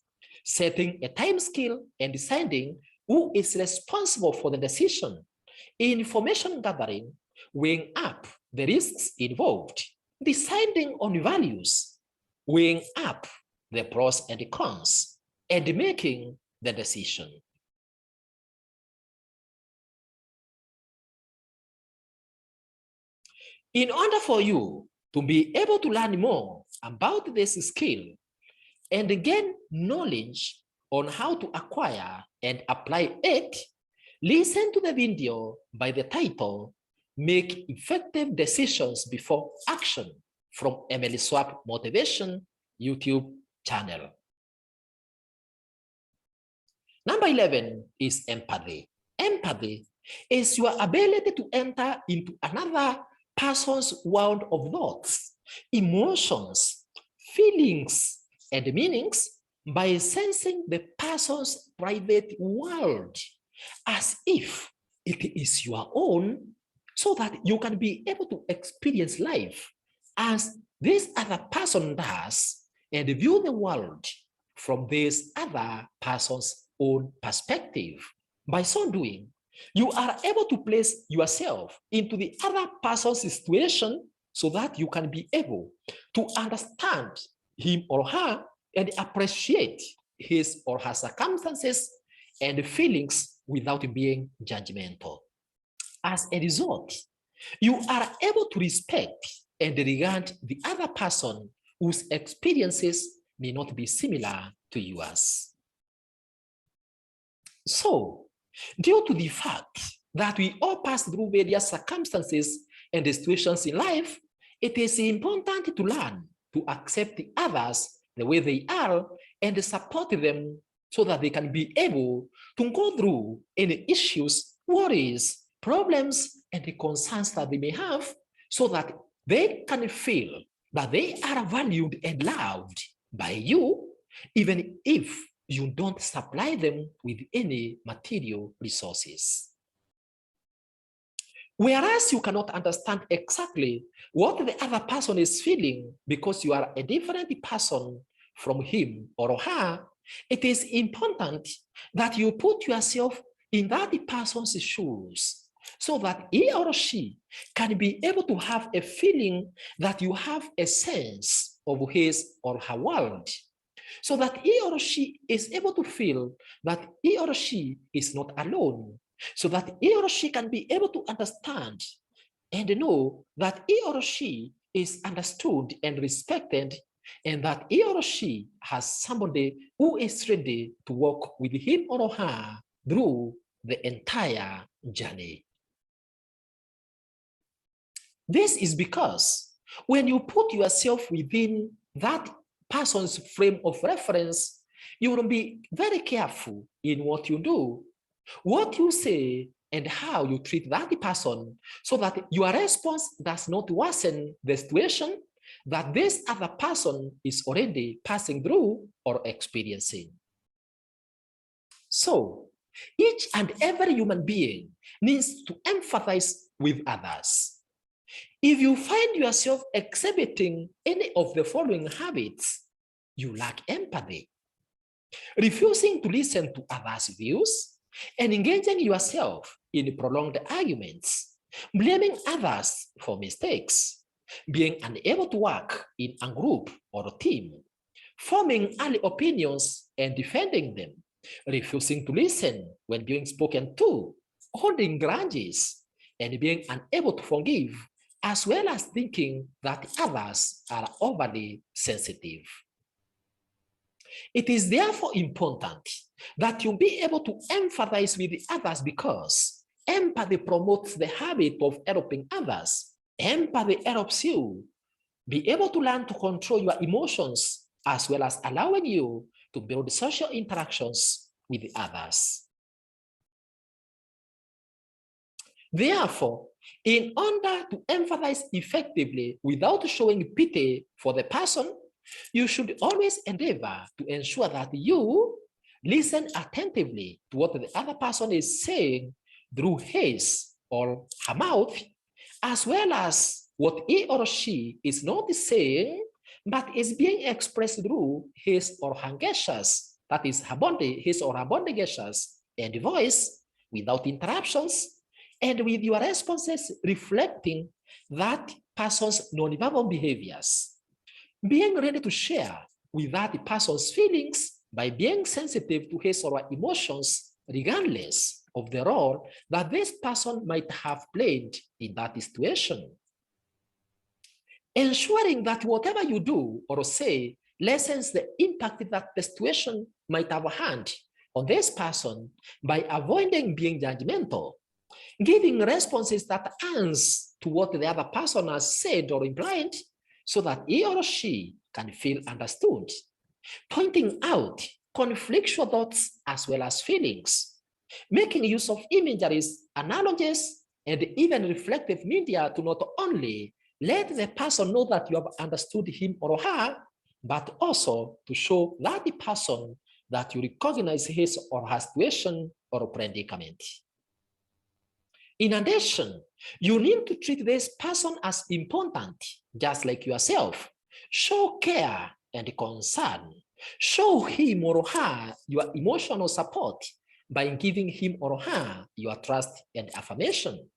setting a time scale and deciding who is responsible for the decision, information gathering, weighing up the risks involved, deciding on values, weighing up the pros and the cons, and making the decision. In order for you to be able to learn more about this skill and gain knowledge on how to acquire and apply it, listen to the video by the title, Make Effective Decisions Before Action, from EMELISWAP Motivation YouTube channel. Number 11 is empathy. Empathy is your ability to enter into another person's world of thoughts, emotions, feelings, and meanings by sensing the person's private world as if it is your own, so that you can be able to experience life as this other person does and view the world from this other person's own perspective. By so doing, you are able to place yourself into the other person's situation so that you can be able to understand him or her and appreciate his or her circumstances and feelings without being judgmental. As a result, you are able to respect and regard the other person whose experiences may not be similar to yours. So, due to the fact that we all pass through various circumstances and situations in life, it is important to learn to accept the others the way they are and support them so that they can be able to go through any issues, worries, problems, and the concerns that they may have, so that they can feel that they are valued and loved by you, even if you don't supply them with any material resources. Whereas you cannot understand exactly what the other person is feeling because you are a different person from him or her, it is important that you put yourself in that person's shoes so that he or she can be able to have a feeling that you have a sense of his or her world, so that he or she is able to feel that he or she is not alone so that he or she can be able to understand and know that he or she is understood and respected, and that he or she has somebody who is ready to work with him or her through the entire journey. This is because when you put yourself within that person's frame of reference, you will be very careful in what you do, what you say, and how you treat that person, so that your response does not worsen the situation that this other person is already passing through or experiencing. So, each and every human being needs to empathize with others. If you find yourself exhibiting any of the following habits, you lack empathy. Refusing to listen to others' views and engaging yourself in prolonged arguments, blaming others for mistakes, being unable to work in a group or a team, forming early opinions and defending them, refusing to listen when being spoken to, holding grudges, and being unable to forgive, as well as thinking that others are overly sensitive. It is therefore important that you be able to empathize with others, because empathy promotes the habit of helping others. Empathy helps you be able to learn to control your emotions, as well as allowing you to build social interactions with others. Therefore, in order to empathize effectively without showing pity for the person, you should always endeavor to ensure that you listen attentively to what the other person is saying through his or her mouth, as well as what he or she is not saying, but is being expressed through his or her gestures, that is her body, his or her body gestures and voice, without interruptions, and with your responses reflecting that person's nonverbal behaviors. Being ready to share with that person's feelings by being sensitive to his or her emotions, regardless of the role that this person might have played in that situation. Ensuring that whatever you do or say lessens the impact that the situation might have had on this person by avoiding being judgmental, giving responses that answer to what the other person has said or implied, so that he or she can feel understood, pointing out conflictual thoughts as well as feelings, making use of imageries, analogies, and even reflective media to not only let the person know that you have understood him or her, but also to show that the person that you recognize his or her situation or predicament. In addition, you need to treat this person as important, just like yourself. Show care and concern. Show him or her your emotional support by giving him or her your trust and affirmation.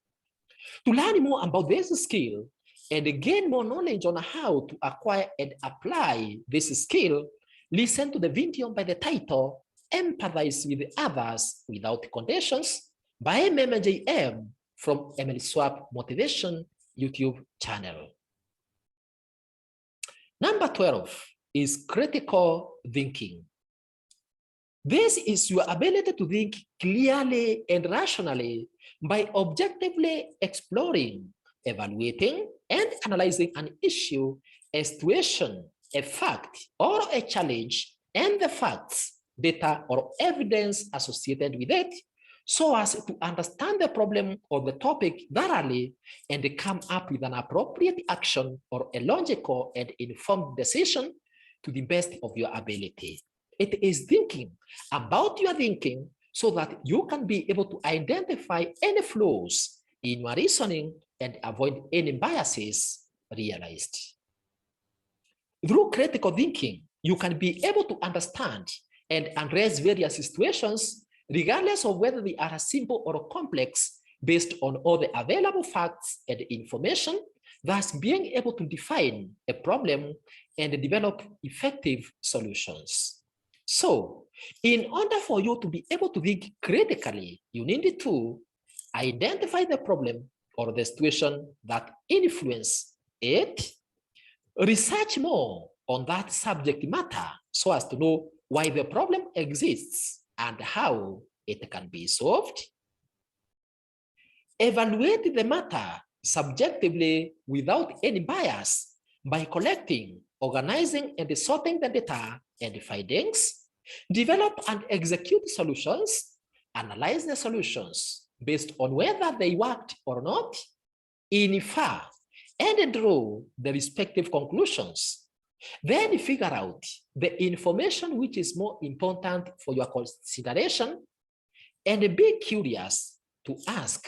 To learn more about this skill and gain more knowledge on how to acquire and apply this skill, listen to the video by the title, Empathize with Others Without Conditions, by MMJM from EMELISWAP Motivation YouTube channel. Number 12 is critical thinking. This is your ability to think clearly and rationally by objectively exploring, evaluating, and analyzing an issue, a situation, a fact, or a challenge, and the facts, data, or evidence associated with it, so as to understand the problem or the topic thoroughly and come up with an appropriate action or a logical and informed decision to the best of your ability. It is thinking about your thinking so that you can be able to identify any flaws in your reasoning and avoid any biases realized. Through critical thinking, you can be able to understand and address various situations regardless of whether they are simple or complex, based on all the available facts and information, thus being able to define a problem and develop effective solutions. So, In order for you to be able to think critically, you need to identify the problem or the situation that influence it, research more on that subject matter so as to know why the problem exists and how it can be solved. Evaluate the matter subjectively without any bias by collecting, organizing, and sorting the data and findings. Develop and execute solutions. Analyze the solutions based on whether they worked or not. Infer and draw the respective conclusions. Then figure out the information which is more important for your consideration and be curious to ask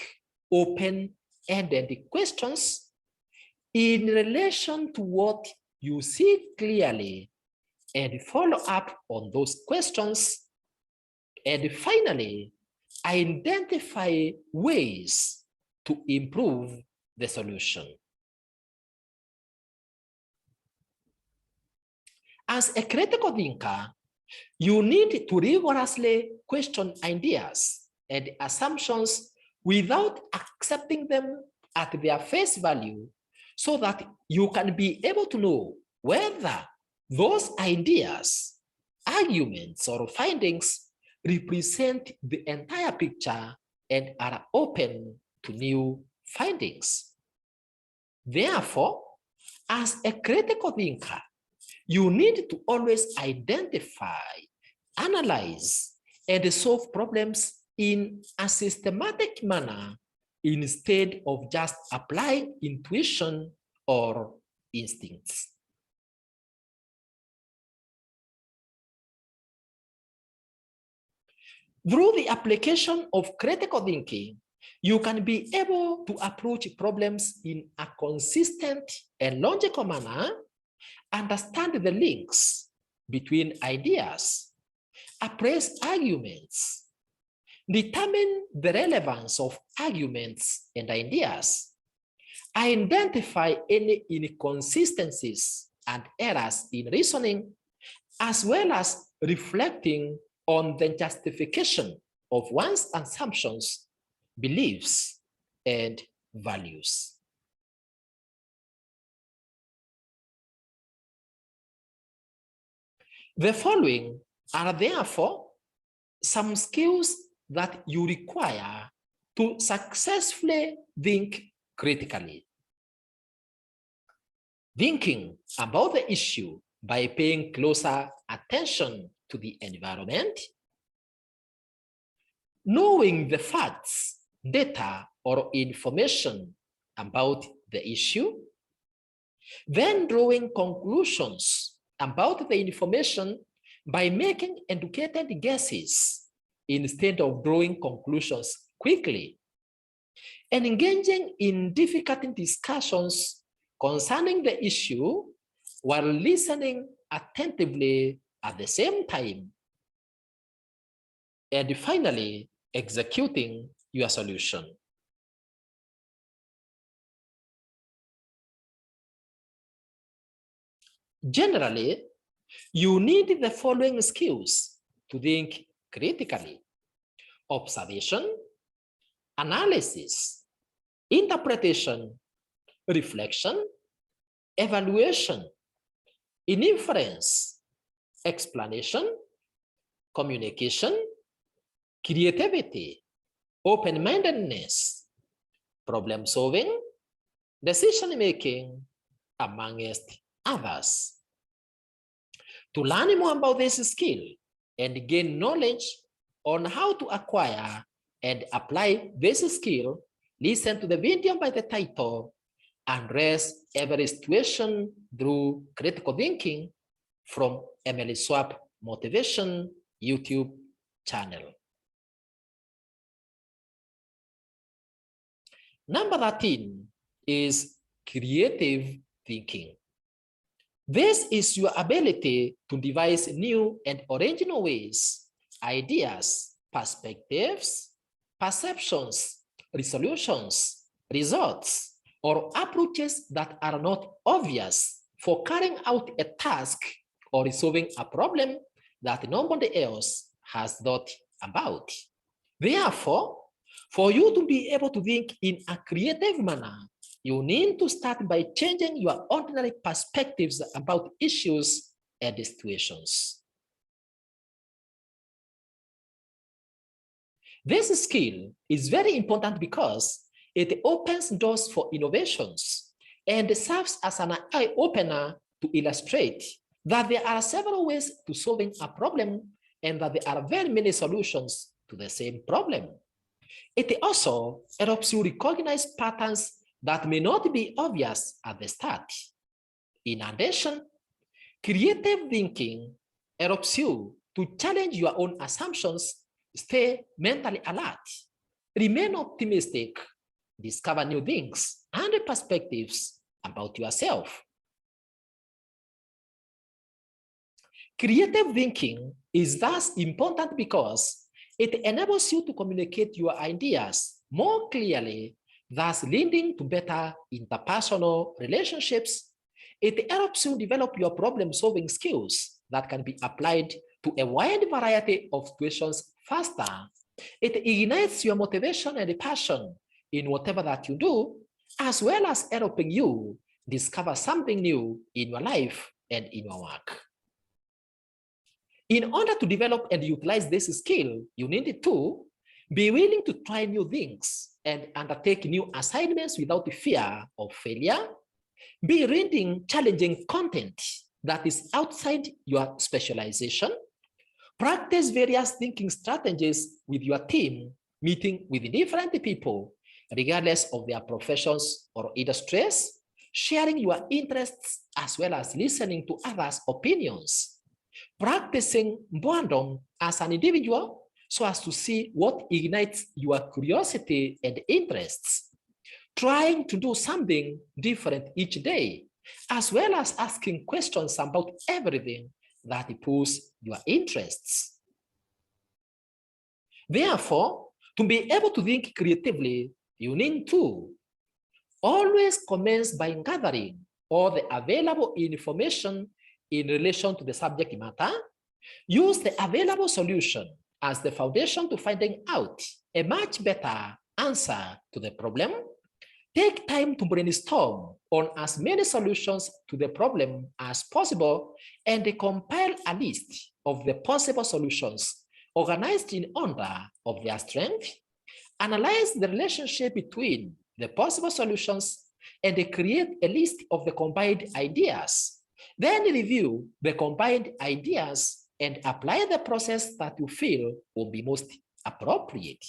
open-ended questions in relation to what you see clearly and follow up on those questions. And finally, identify ways to improve the solution. As a critical thinker, you need to rigorously question ideas and assumptions without accepting them at their face value so that you can be able to know whether those ideas, arguments, or findings represent the entire picture and are open to new findings. Therefore, as a critical thinker, you need to always identify, analyze, and solve problems in a systematic manner instead of just applying intuition or instincts. Through the application of critical thinking, you can be able to approach problems in a consistent and logical manner, understand the links between ideas, appraise arguments, determine the relevance of arguments and ideas, identify any inconsistencies and errors in reasoning, as well as reflecting on the justification of one's assumptions, beliefs, and values. The following are therefore some skills that you require to successfully think critically. Thinking about the issue by paying closer attention to the environment, knowing the facts, data, or information about the issue, then drawing conclusions about the information by making educated guesses instead of drawing conclusions quickly, and engaging in difficult discussions concerning the issue while listening attentively at the same time, and finally, executing your solution. Generally, you need the following skills to think critically: observation, analysis, interpretation, reflection, evaluation, inference, explanation, communication, creativity, open-mindedness, problem solving, decision making, amongst others. To learn more about this skill and gain knowledge on how to acquire and apply this skill, listen to the video by the title, Address Every Situation Through Critical Thinking, from EMELISWAP Motivation YouTube channel. Number 13 is creative thinking. This is your ability to devise new and original ways, ideas, perspectives, perceptions, resolutions, results, or approaches that are not obvious for carrying out a task or resolving a problem that nobody else has thought about. Therefore, for you to be able to think in a creative manner, you need to start by changing your ordinary perspectives about issues and situations. This skill is very important because it opens doors for innovations and serves as an eye-opener to illustrate that there are several ways to solving a problem and that there are very many solutions to the same problem. It also helps you recognize patterns that may not be obvious at the start. In addition, creative thinking helps you to challenge your own assumptions, stay mentally alert, remain optimistic, discover new things and perspectives about yourself. Creative thinking is thus important because it enables you to communicate your ideas more clearly, thus leading to better interpersonal relationships. It helps you develop your problem-solving skills that can be applied to a wide variety of situations faster. It ignites your motivation and passion in whatever that you do, as well as helping you discover something new in your life and in your work. In order to develop and utilize this skill, you need to be willing to try new things and undertake new assignments without fear of failure. Be reading challenging content that is outside your specialization. Practice various thinking strategies with your team, meeting with different people, regardless of their professions or industries, sharing your interests as well as listening to others' opinions. Practicing boredom as an individual so as to see what ignites your curiosity and interests. Trying to do something different each day, as well as asking questions about everything that pulls your interests. Therefore, to be able to think creatively, you need to always commence by gathering all the available information in relation to the subject matter. Use the available solution as the foundation to finding out a much better answer to the problem. Take time to brainstorm on as many solutions to the problem as possible and compile a list of the possible solutions organized in order of their strength. Analyze the relationship between the possible solutions and create a list of the combined ideas. Then review the combined ideas and apply the process that you feel will be most appropriate.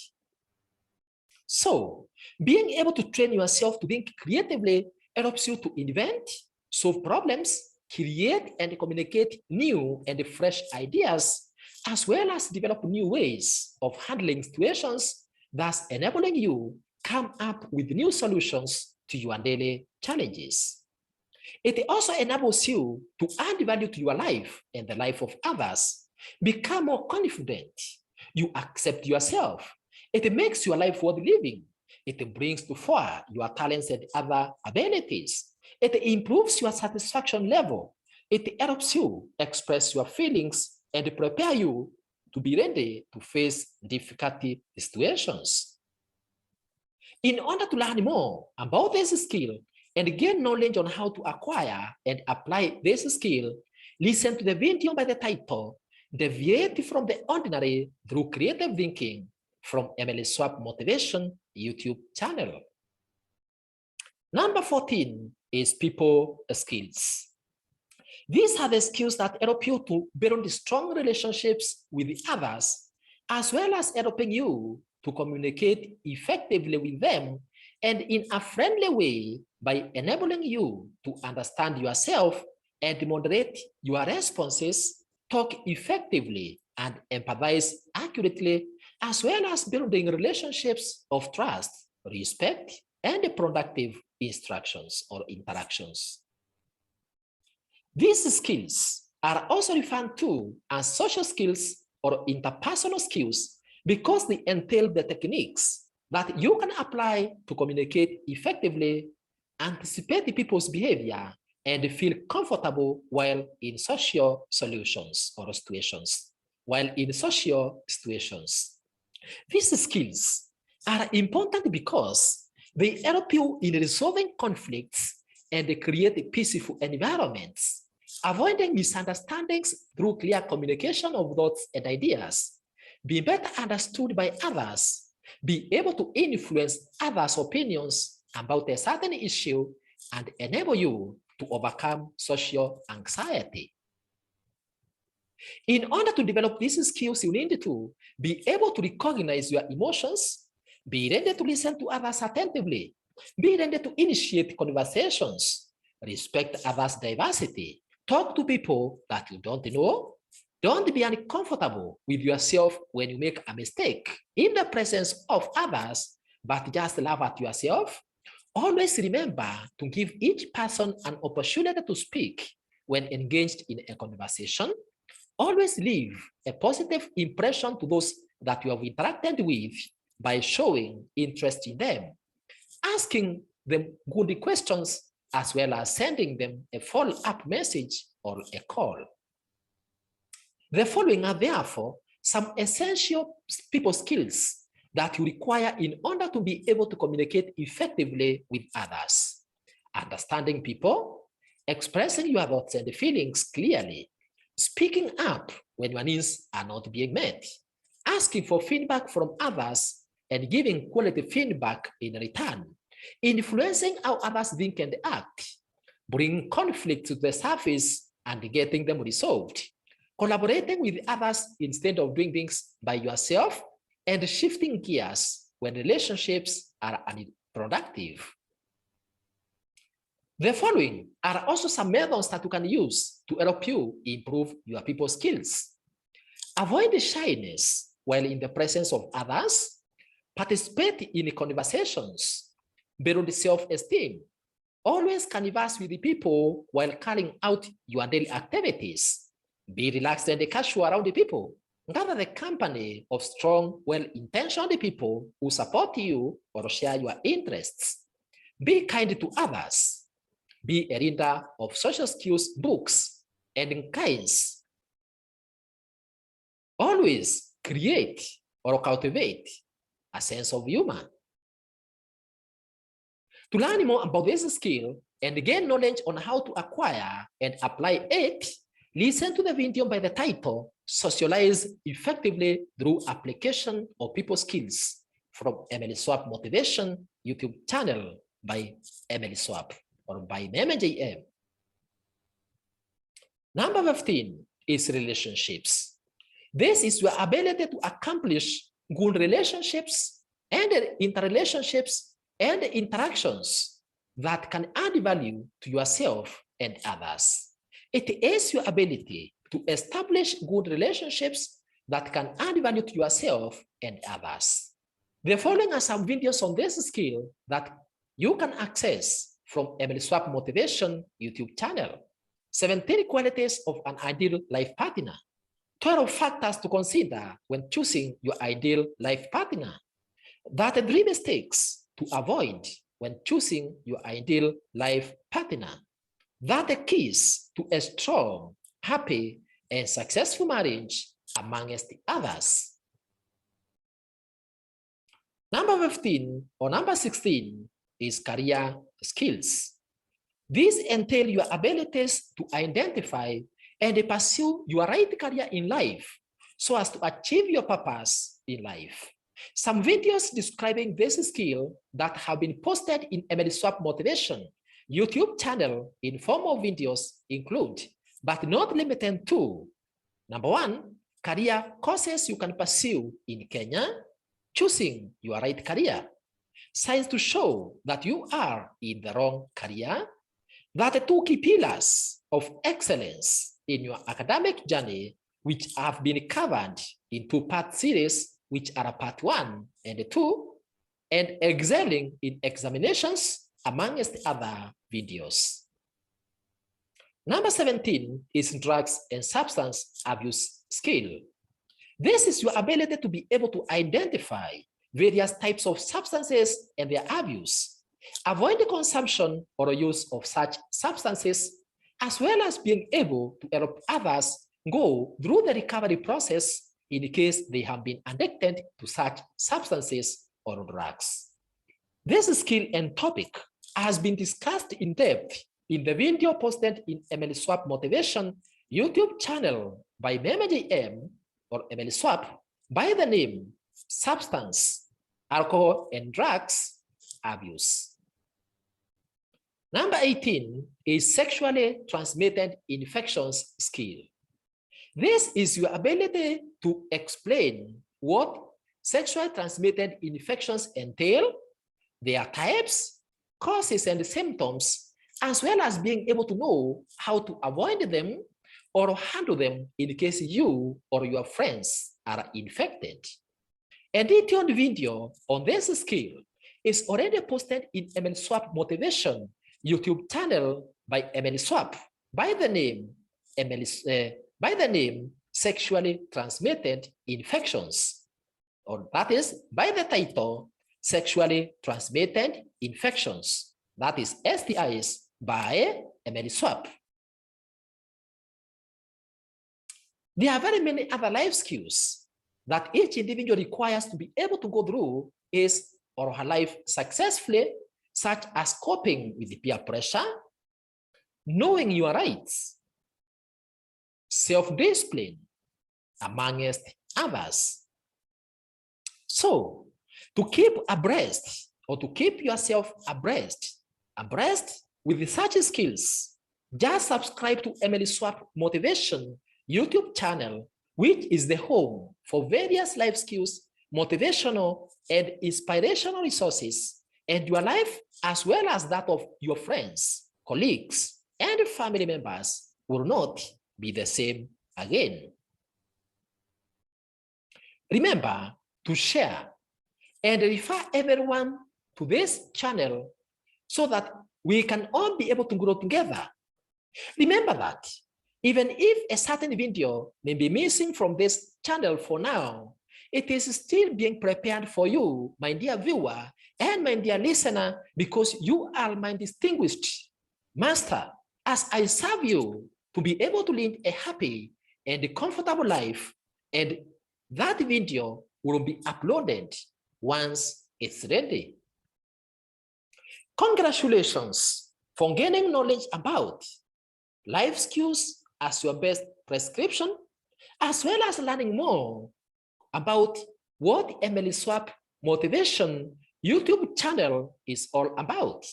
So, being able to train yourself to think creatively helps you to invent, solve problems, create and communicate new and fresh ideas, as well as develop new ways of handling situations, thus enabling you come up with new solutions to your daily challenges. It also enables you to add value to your life and the life of others. Become more confident. You accept yourself. It makes your life worth living. It brings to fore your talents and other abilities. It improves your satisfaction level. It helps you express your feelings and prepare you to be ready to face difficult situations. In order to learn more about this skill and gain knowledge on how to acquire and apply this skill, listen to the video by the title, Deviate from the Ordinary Through Creative Thinking, from EMELISWAP Motivation YouTube channel. Number 14 is people skills. These are the skills that help you to build strong relationships with others, as well as helping you to communicate effectively with them and in a friendly way by enabling you to understand yourself and moderate your responses, talk effectively, and empathize accurately, as well as building relationships of trust, respect, and productive instructions or interactions. These skills are also referred to as social skills or interpersonal skills because they entail the techniques that you can apply to communicate effectively, anticipate people's behavior, and feel comfortable while in social solutions or situations. These skills are important because they help you in resolving conflicts and create peaceful environments, avoiding misunderstandings through clear communication of thoughts and ideas, be better understood by others, be able to influence others' opinions about a certain issue, and enable you to overcome social anxiety. In order to develop these skills, you need to be able to recognize your emotions, be ready to listen to others attentively, be ready to initiate conversations, respect others' diversity, talk to people that you don't know, don't be uncomfortable with yourself when you make a mistake in the presence of others, but just laugh at yourself. Always remember to give each person an opportunity to speak when engaged in a conversation. Always leave a positive impression to those that you have interacted with by showing interest in them, asking them good questions, as well as sending them a follow-up message or a call. The following are therefore some essential people skills that you require in order to be able to communicate effectively with others. Understanding people, expressing your thoughts and feelings clearly, speaking up when your needs are not being met, asking for feedback from others and giving quality feedback in return, influencing how others think and act, bringing conflict to the surface and getting them resolved, collaborating with others instead of doing things by yourself, and shifting gears when relationships are unproductive. The following are also some methods that you can use to help you improve your people skills. Avoid shyness while in the presence of others. Participate in conversations. Build self-esteem. Always converse with the people while carrying out your daily activities. Be relaxed and casual around the people. Gather the company of strong, well-intentioned people who support you or share your interests. Be kind to others. Be a reader of social skills books and kinds. Always create or cultivate a sense of humor. To learn more about this skill and gain knowledge on how to acquire and apply it, listen to the video by the title, Socialize Effectively Through Application of People Skills from EMELISWAP Motivation YouTube channel by EMELISWAP or by MemeJM. Number 15 is relationships. This is your ability to accomplish good relationships and interrelationships and interactions that can add value to yourself and others. It is your ability to establish good relationships that can add value to yourself and others. The following are some videos on this skill that you can access from EMELISWAP Motivation YouTube channel. 17 qualities of an ideal life partner. 12 factors to consider when choosing your ideal life partner. That 3 mistakes to avoid when choosing your ideal life partner. That the keys to a strong, happy, and successful marriage, amongst others. Number 15 or number 16 is career skills. These entail your abilities to identify and pursue your right career in life so as to achieve your purpose in life. Some videos describing this skill that have been posted in EMELISWAP Motivation YouTube channel in form of videos include, but not limited to, number 1, career courses you can pursue in Kenya, choosing your right career, signs to show that you are in the wrong career, that the 2 key pillars of excellence in your academic journey, which have been covered in 2-part series, which are part 1 and 2, and excelling in examinations, amongst other videos. Number 17 is drugs and substance abuse skill. This is your ability to be able to identify various types of substances and their abuse, avoid the consumption or use of such substances, as well as being able to help others go through the recovery process in case they have been addicted to such substances or drugs. This skill and topic has been discussed in depth in the video posted in EMELISWAP Motivation YouTube channel by MemGM or EMELISWAP by the name Substance, Alcohol and Drugs Abuse. Number 18 is sexually transmitted infections skill. This is your ability to explain what sexually transmitted infections entail, their types, causes, and symptoms, as well as being able to know how to avoid them or handle them in case you or your friends are infected. A detailed video on this skill is already posted in EMELISWAP Motivation YouTube channel by EMELISWAP by the name Sexually Transmitted Infections, or that is by the title Sexually Transmitted Infections, that is STIs by EMELISWAP. There are very many other life skills that each individual requires to be able to go through his or her life successfully, such as coping with peer pressure, knowing your rights, self-discipline, amongst others. So, to keep abreast or to keep yourself abreast with such skills, just subscribe to EMELISWAP Motivation YouTube channel, which is the home for various life skills, motivational and inspirational resources, and your life, as well as that of your friends, colleagues, and family members will not be the same again. Remember to share and refer everyone to this channel so that we can all be able to grow together. Remember that even if a certain video may be missing from this channel for now, it is still being prepared for you, my dear viewer and my dear listener, because you are my distinguished master, as I serve you to be able to live a happy and comfortable life, and that video will be uploaded once it's ready. Congratulations for gaining knowledge about life skills as your best prescription, as well as learning more about what EMELISWAP Motivation YouTube channel is all about.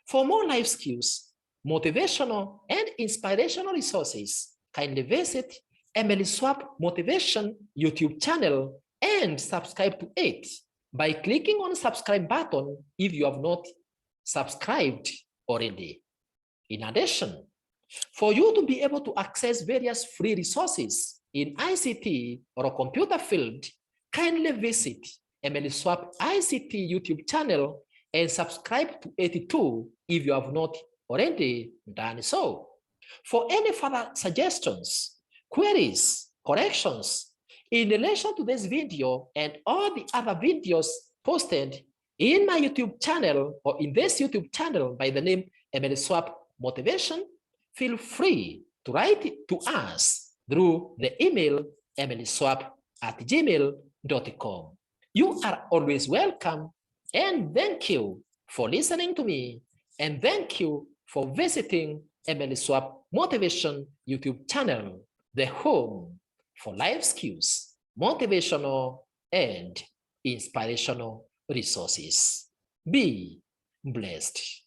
For more life skills, motivational and inspirational resources, kindly visit EMELISWAP Motivation YouTube channel and subscribe to it by clicking on the subscribe button if you have not subscribed already. In addition, for you to be able to access various free resources in ICT or a computer field, kindly visit EMELISWAP ICT YouTube channel and subscribe to 82 if you have not already done so. For any further suggestions, queries, corrections in relation to this video and all the other videos posted in my YouTube channel or in this YouTube channel by the name EMELISWAP Motivation, feel free to write to us through the email emeliswap@gmail.com. You are always welcome, and thank you for listening to me, and thank you for visiting EMELISWAP Motivation YouTube channel, the home for life skills, motivational and inspirational resources. Be blessed.